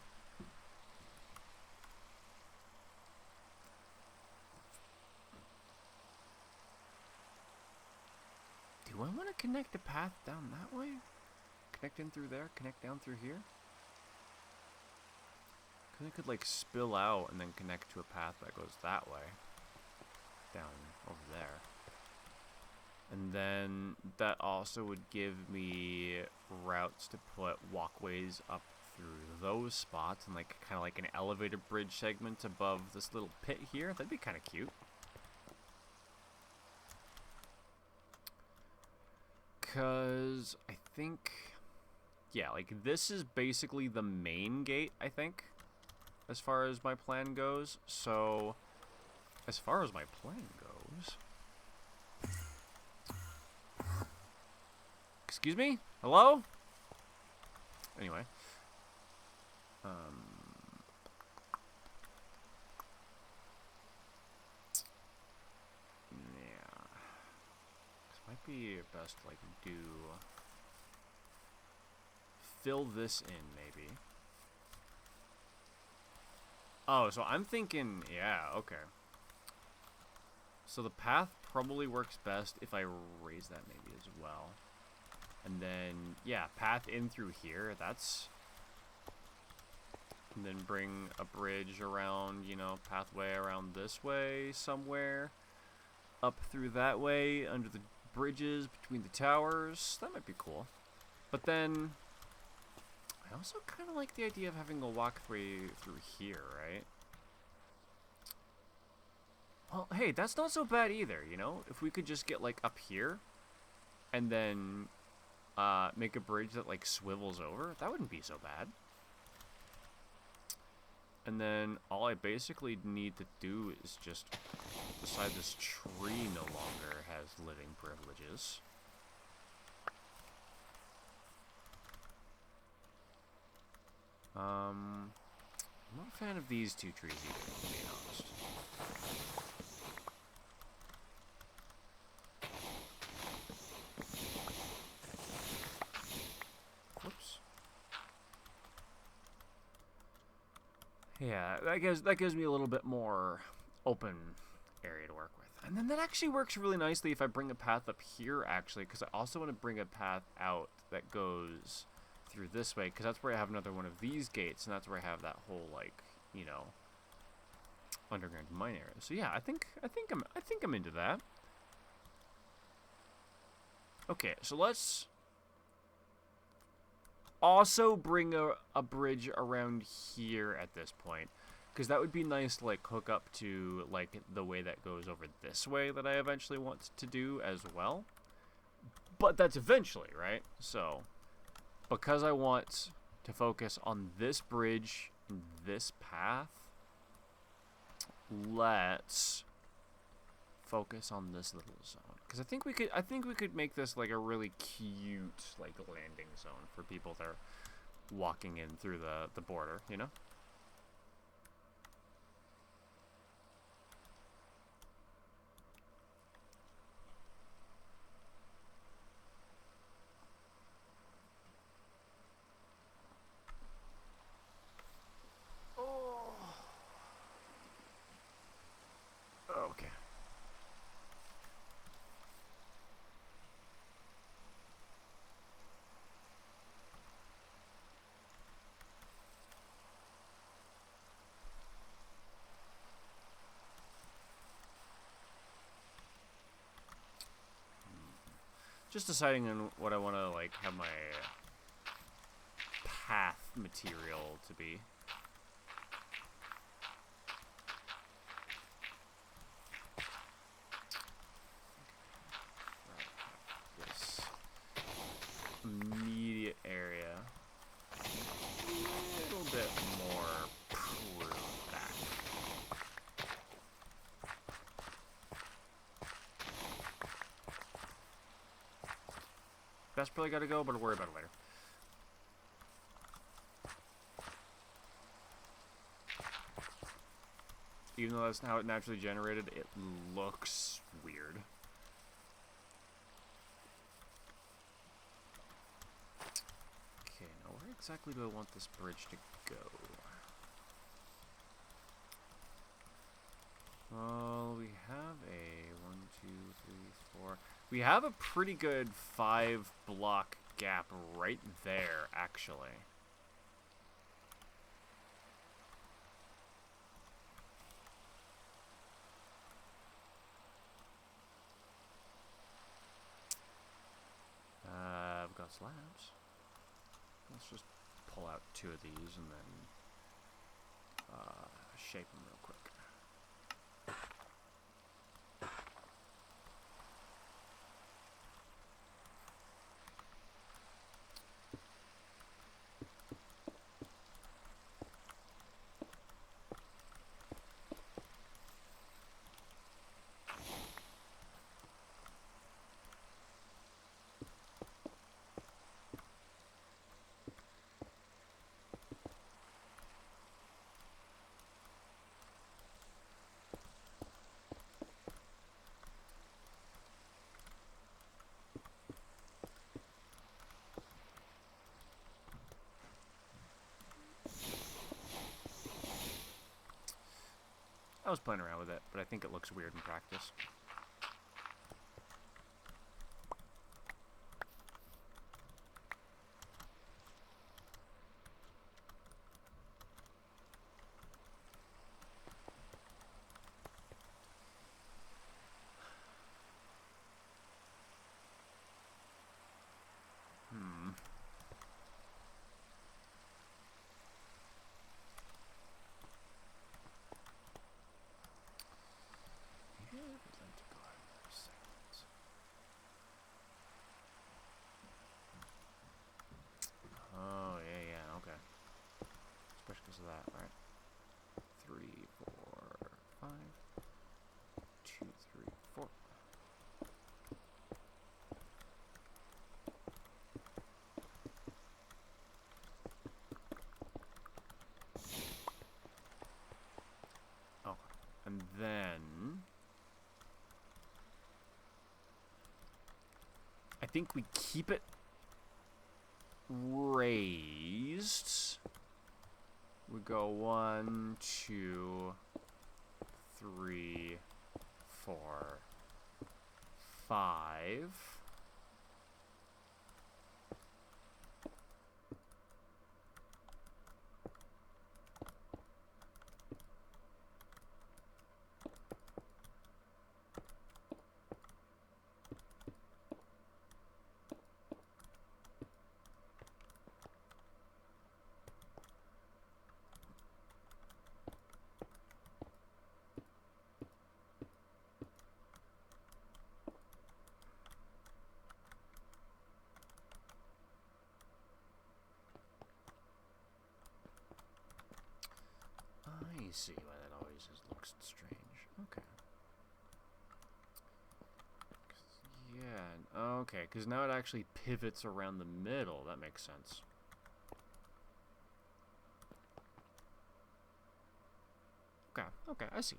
Speaker 1: I want to connect a path down that way? Connect in through there, connect down through here? Because I could, like, spill out and then connect to a path that goes that way. Down over there. And then that also would give me routes to put walkways up through those spots and, like, kind of like an elevator bridge segment above this little pit here. That'd be kind of cute. Because I think, yeah, like, this is basically the main gate, I think, as far as my plan goes. So, as far as my plan goes... Excuse me? Hello? Anyway. Yeah. This might be best to, like, fill this in, maybe. Oh, so I'm thinking, yeah, okay. So the path probably works best if I raise that maybe as well. And then, yeah, path in through here, that's... And then bring a bridge around, you know, pathway around this way somewhere. Up through that way, under the bridges, between the towers. That might be cool. But then, I also kind of like the idea of having a walkway through here, right? Well, hey, that's not so bad either, you know? If we could just get, like, up here, and then make a bridge that, like, swivels over, that wouldn't be so bad. And then all I basically need to do is just decide this tree no longer has living privileges. I'm not a fan of these two trees either, to be honest. Whoops. Yeah, that gives me a little bit more open area to work with. And then that actually works really nicely if I bring a path up here, actually, because I also want to bring a path out that goes through this way, because that's where I have another one of these gates, and that's where I have that whole, like, you know, underground mine area. So yeah, I think I'm into that. Okay, so let's also bring a bridge around here at this point, because that would be nice to, like, hook up to, like, the way that goes over this way that I eventually want to do as well. But that's eventually, right? So, because I want to focus on this bridge and this path, let's focus on this little zone. Because I think we could make this like a really cute like landing zone for people that are walking in through the border, you know? Okay. Just deciding on what I want to like have my path material to be. This immediate area a little bit more pruned back. That's probably got to go, but I'll worry about it later. Even though that's how it naturally generated, it looks weird. Okay, now where exactly do I want this bridge to go? Well, we have a 1, 2, 3, 4. We have a pretty good 5-block gap right there, actually. I've got slabs. Let's just pull out 2 of these and then shape them real quick. I was playing around with it, but I think it looks weird in practice. I think we keep it raised. We go 1, 2, 3, 4, 5. I see why that always just looks strange. Okay. Yeah, okay, because now it actually pivots around the middle. That makes sense. Okay, okay, I see.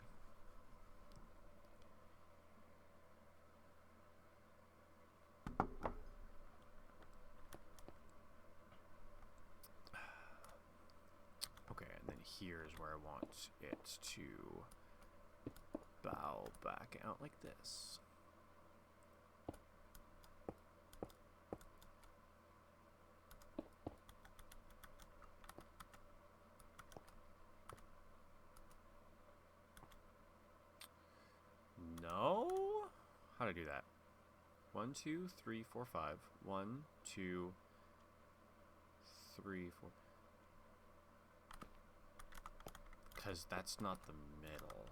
Speaker 1: Okay, and then here's where I want it to bow back out like this. No? How to do that? 1, 2, 3, 4, 5. 1, 2, 3, 4. Because that's not the middle.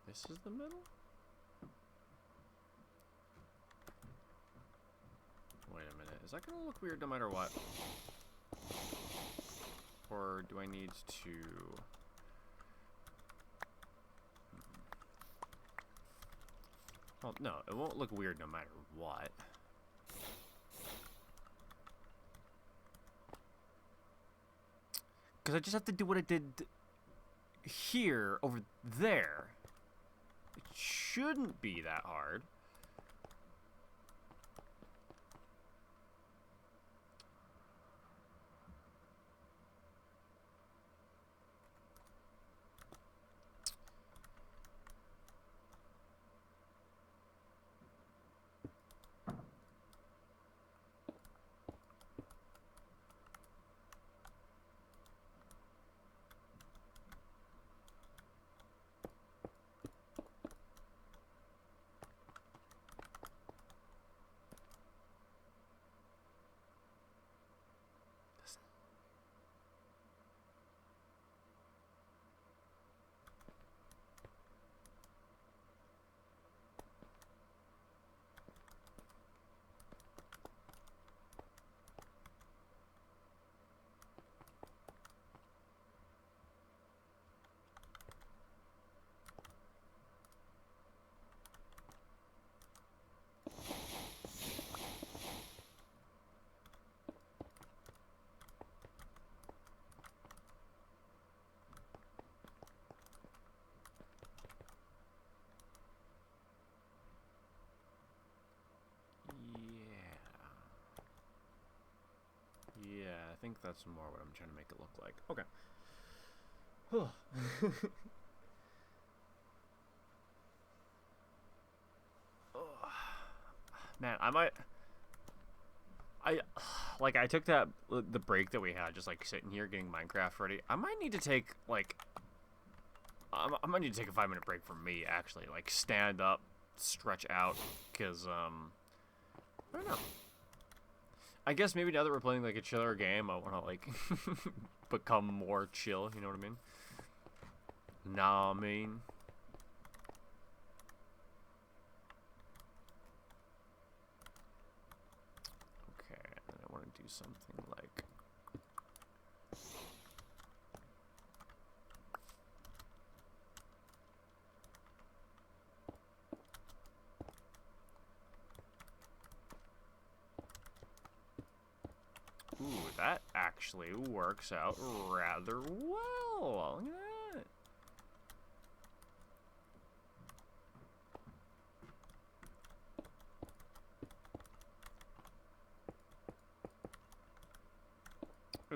Speaker 1: This is the middle? Wait a minute. Is that going to look weird no matter what? Or do I need to... Well, no, it won't look weird no matter what. Because I just have to do what I did here, over there. It shouldn't be that hard. Yeah, I think that's more what I'm trying to make it look like. Okay. Man, I took the break that we had just like sitting here getting Minecraft ready. I might need to take like I might need to take a 5-minute break from me actually, like stand up, stretch out, cause I don't know. I guess maybe now that we're playing like a chiller game, I want to like become more chill. You know what I mean? Nah, I mean. Okay, and I want to do something like. Ooh, that actually works out rather well. Look at that.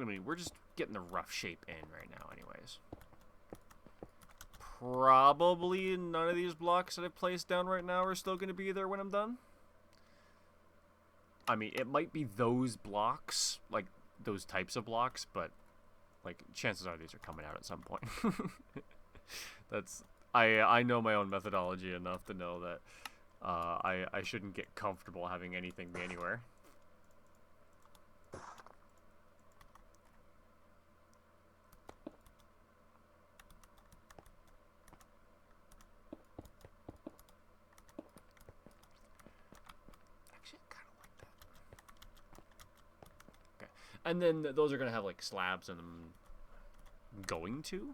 Speaker 1: I mean, we're just getting the rough shape in right now anyways. Probably none of these blocks that I've placed down right now are still going to be there when I'm done. I mean, it might be those blocks, like those types of blocks, but like chances are these are coming out at some point. I know my own methodology enough to know that I shouldn't get comfortable having anything be anywhere. Actually, I kind of like that. Okay, and then those are gonna have like slabs in them. Going to?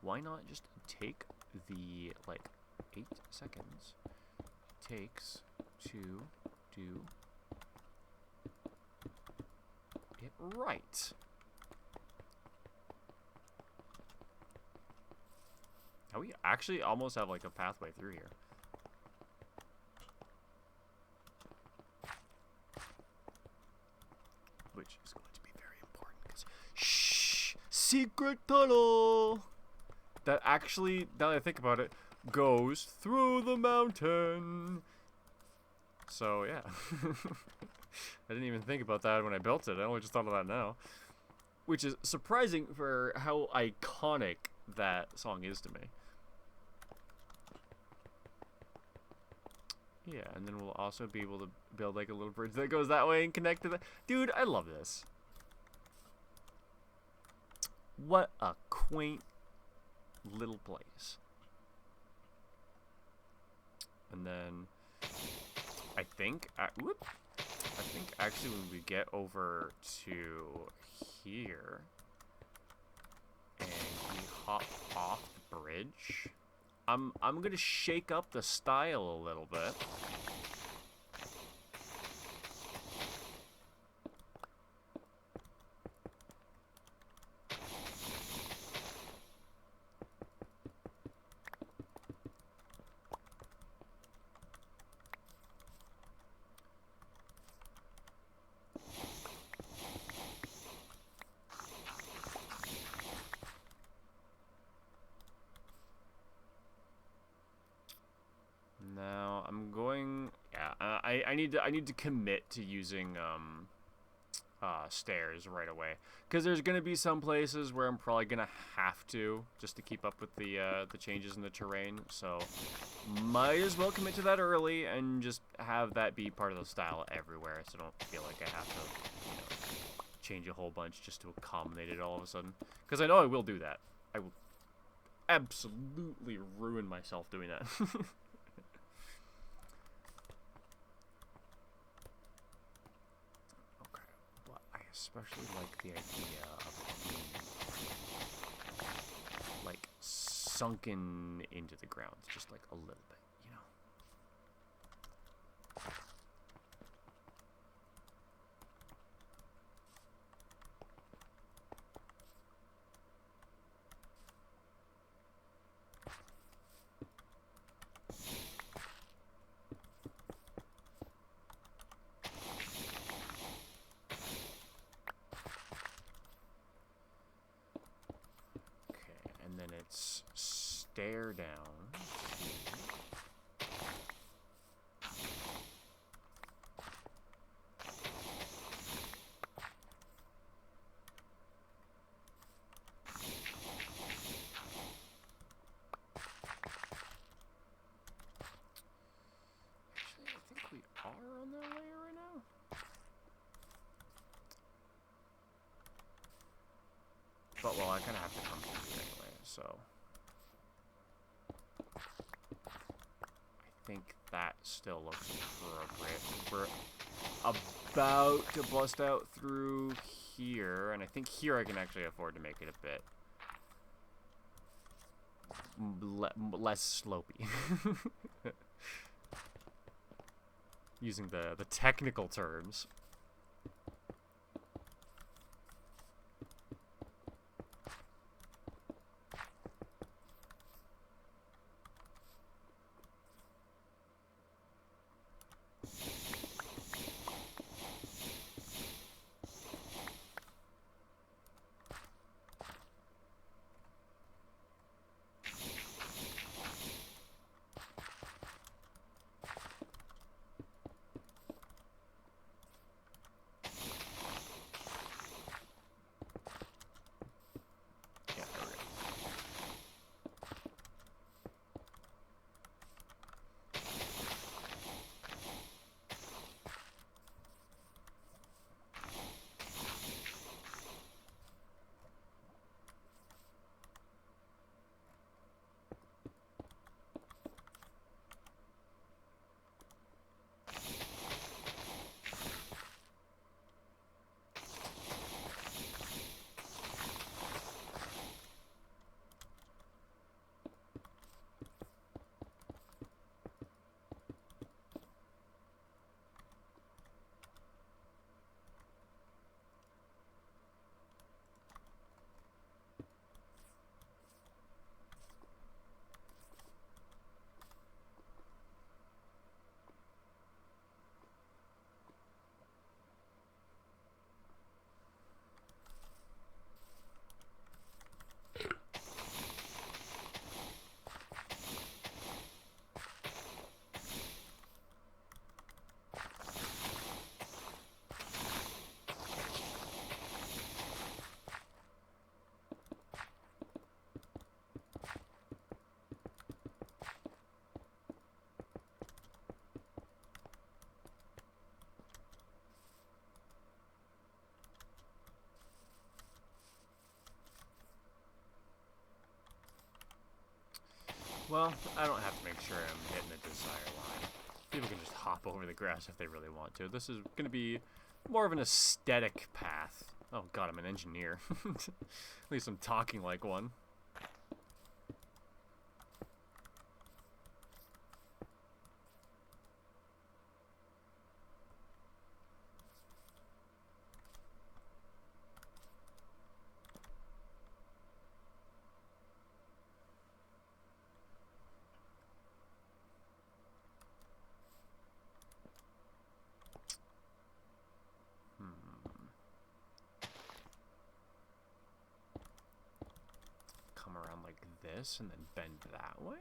Speaker 1: Why not just take the, like, 8 seconds takes to do it right? Now we actually almost have, like, a pathway through here. Which is going to be very important because shh, secret tunnel that actually, now that I think about it, goes through the mountain. So yeah, I didn't even think about that when I built it. I only just thought of that now, which is surprising for how iconic that song is to me. Yeah, and then we'll also be able to build like a little bridge that goes that way and connect to the... Dude, I love this. What a quaint little place. And then I think actually when we get over to here and we hop off the bridge, I'm gonna shake up the style a little bit. Now I'm going. Yeah, I need to commit to using stairs right away, because there's gonna be some places where I'm probably gonna have to just to keep up with the changes in the terrain. So might as well commit to that early and just have that be part of the style everywhere, so I don't feel like I have to change a whole bunch just to accommodate it all of a sudden. Because I know I will do that. I will absolutely ruin myself doing that. Especially like the idea of it being like sunken into the ground, just like a little bit, you know. It's stare down. Actually, I think we are on that layer right now. But well, I kind of have to come through anyway, so I think that still looks appropriate. We're about to bust out through here, and I think here I can actually afford to make it a bit less slopey. Using the technical terms. Well, I don't have to make sure I'm hitting the desired line. People can just hop over the grass if they really want to. This is going to be more of an aesthetic path. Oh god, I'm an engineer. At least I'm talking like one. Come around like this and then bend that way.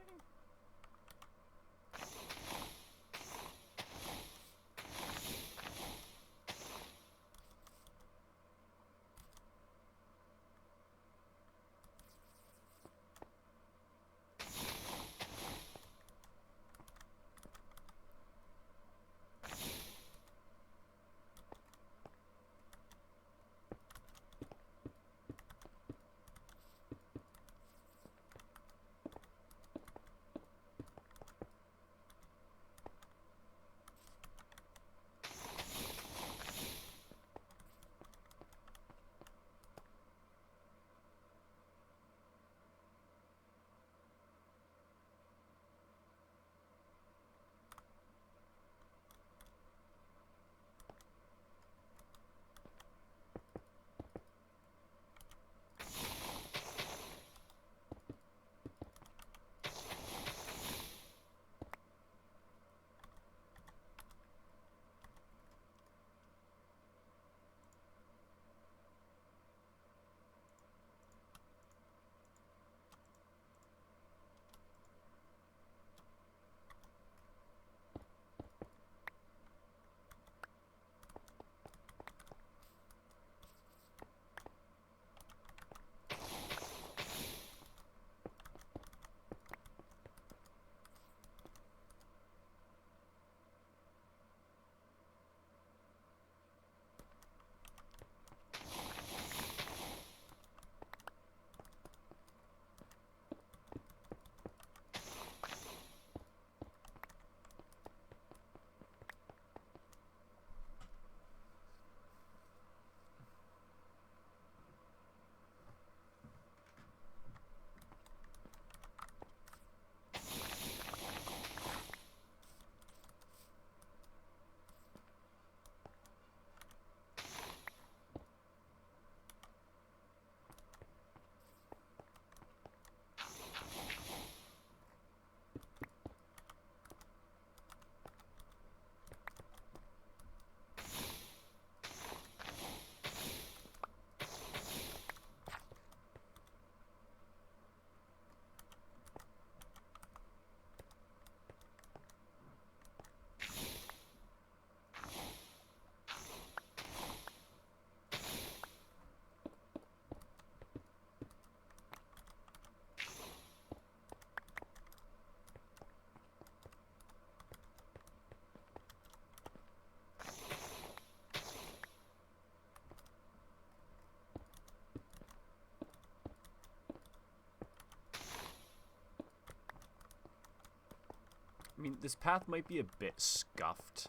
Speaker 1: I mean, this path might be a bit scuffed,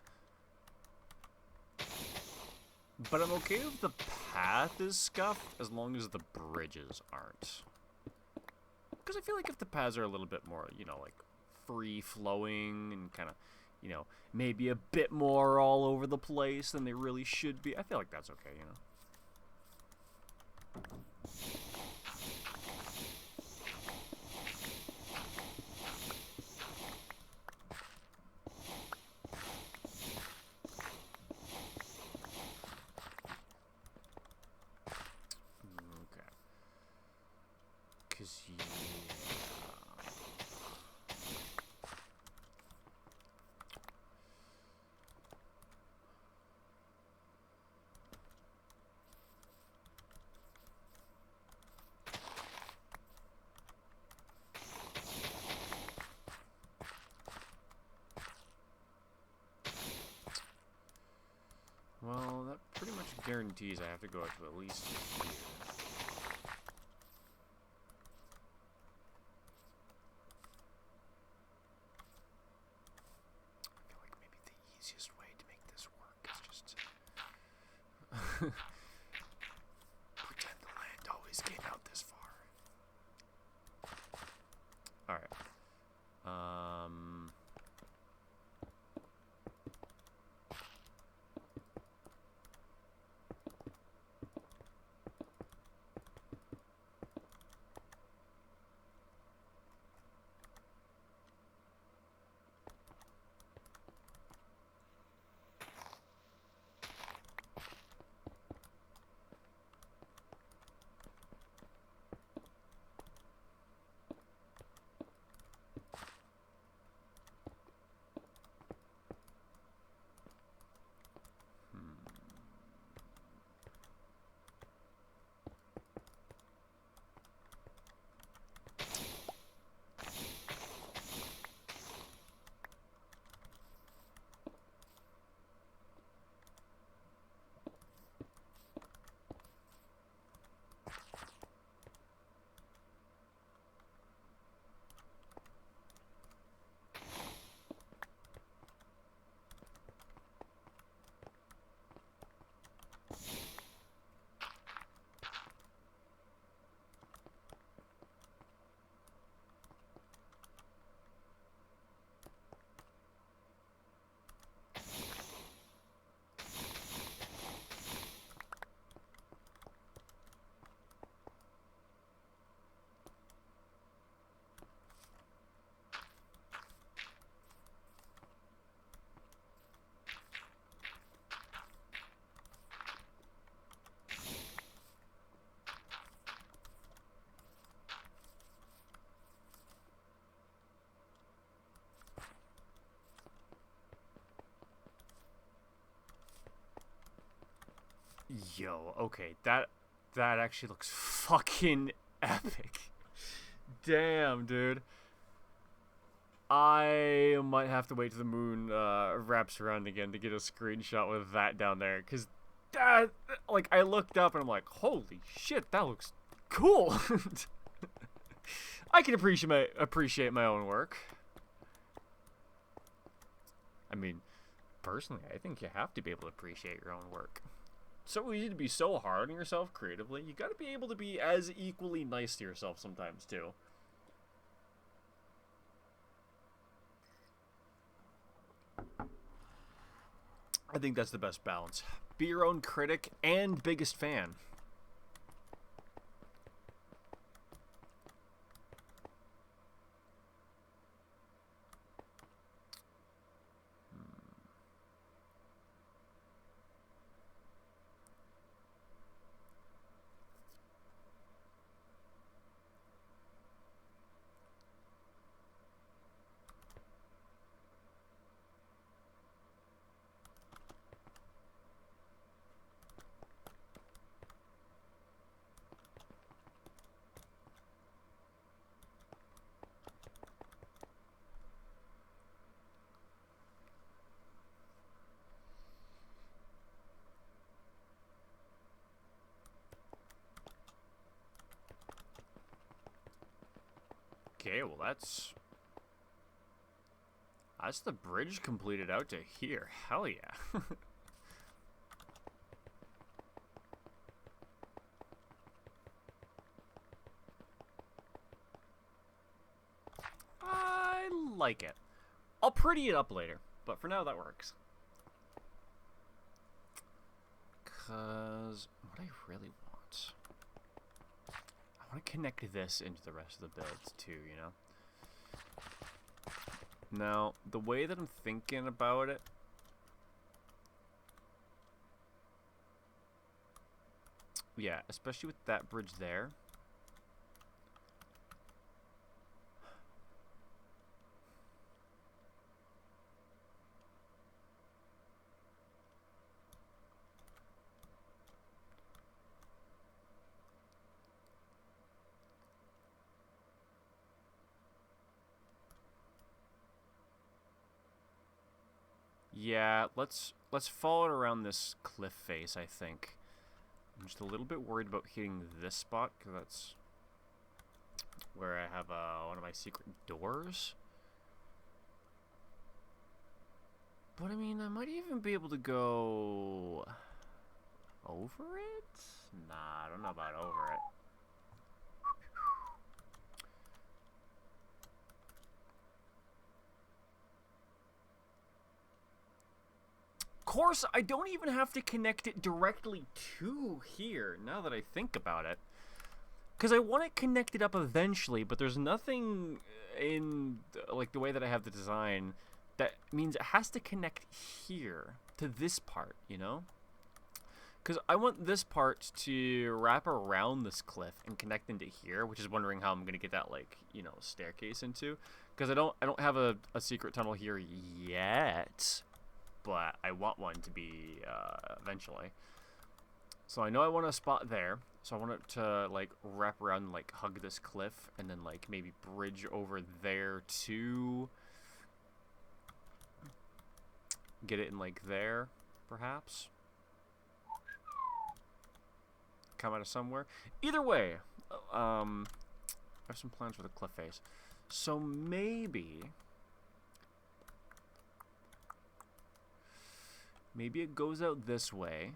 Speaker 1: but I'm okay if the path is scuffed as long as the bridges aren't. Because I feel like if the paths are a little bit more, you know, like free-flowing and kind of, you know, maybe a bit more all over the place than they really should be, I feel like that's okay, you know. Well, that pretty much guarantees I have to go to at least here. Yo, okay, that actually looks fucking epic. Damn, dude. I might have to wait till the moon wraps around again to get a screenshot with that down there, because that, like, I looked up and I'm like, holy shit, that looks cool. I can appreciate my own work. I mean, personally, I think you have to be able to appreciate your own work. It's so easy to be so hard on yourself creatively. You gotta be able to be as equally nice to yourself sometimes, too. I think that's the best balance. Be your own critic and biggest fan. Okay, well that's the bridge completed out to here. Hell yeah. I like it. I'll pretty it up later, but for now that works. Cause what I really want, I want to connect this into the rest of the builds too, you know? Now, the way that I'm thinking about it, yeah, especially with that bridge there, yeah, let's follow it around this cliff face, I think. I'm just a little bit worried about hitting this spot, because that's where I have one of my secret doors. But I mean, I might even be able to go over it? Nah, I don't know about over it. Of course, I don't even have to connect it directly to here, now that I think about it. Because I want it connected up eventually, but there's nothing in, like, the way that I have the design that means it has to connect here to this part, you know? Because I want this part to wrap around this cliff and connect into here, which is wondering how I'm going to get that, like, you know, staircase into. Because I don't have a secret tunnel here yet, but I want one to be eventually. So I know I want a spot there. So I want it to, like, wrap around and, like, hug this cliff and then, like, maybe bridge over there too. Get it in, like, there, perhaps. Come out of somewhere. Either way, I have some plans for the cliff face. So maybe it goes out this way.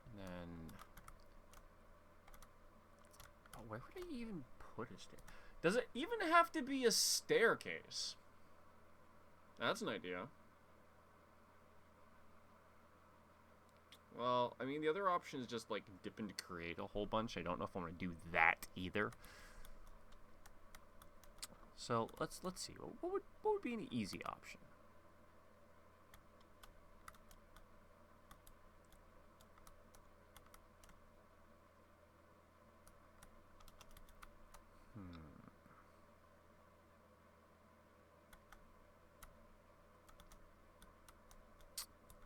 Speaker 1: And then, oh, where would I even put a stair? Does it even have to be a staircase? That's an idea. Well, I mean, the other option is just, like, dip into create a whole bunch. I don't know if I want to do that either. So, let's see. What would be an easy option?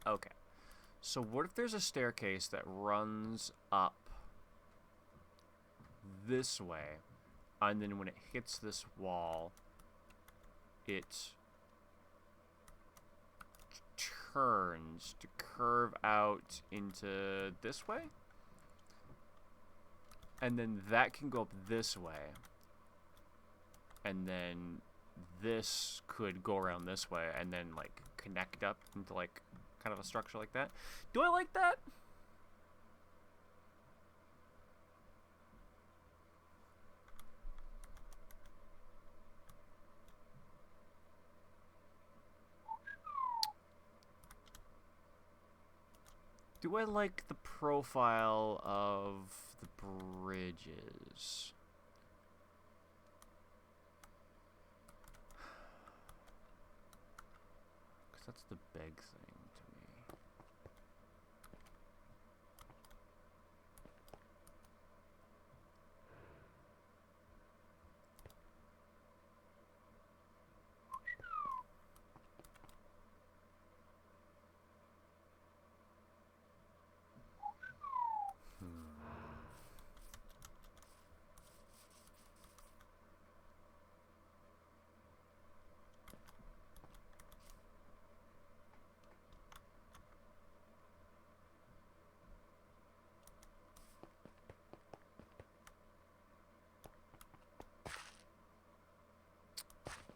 Speaker 1: Okay. So what if there's a staircase that runs up this way, and then when it hits this wall, it turns to curve out into this way? And then that can go up this way. And then this could go around this way and then, like, connect up into, like, kind of a structure like that. Do I like that? Do I like the profile of the bridges? Because that's the big thing to me.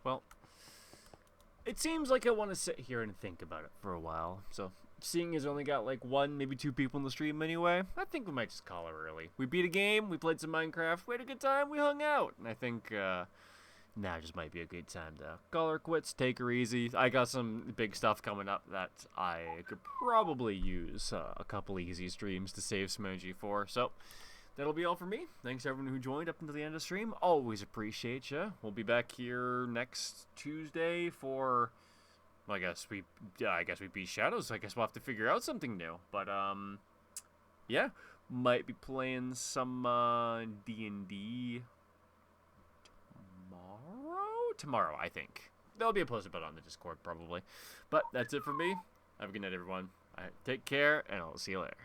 Speaker 1: Well, it seems like I want to sit here and think about it for a while. So, seeing as I only got like one, maybe two people in the stream anyway, I think we might just call it early. We beat a game, we played some Minecraft, we had a good time, we hung out. And I think now just might be a good time to call her quits, take her easy. I got some big stuff coming up that I could probably use a couple easy streams to save some energy for. So, that'll be all for me. Thanks everyone who joined up until the end of the stream. Always appreciate you. We'll be back here next Tuesday for, well, I guess we beat Shadows. I guess we'll have to figure out something new. But yeah, might be playing some D&D tomorrow, I think. There'll be a post about it on the Discord probably. But that's it for me. Have a good night, everyone. All right, take care, and I'll see you later.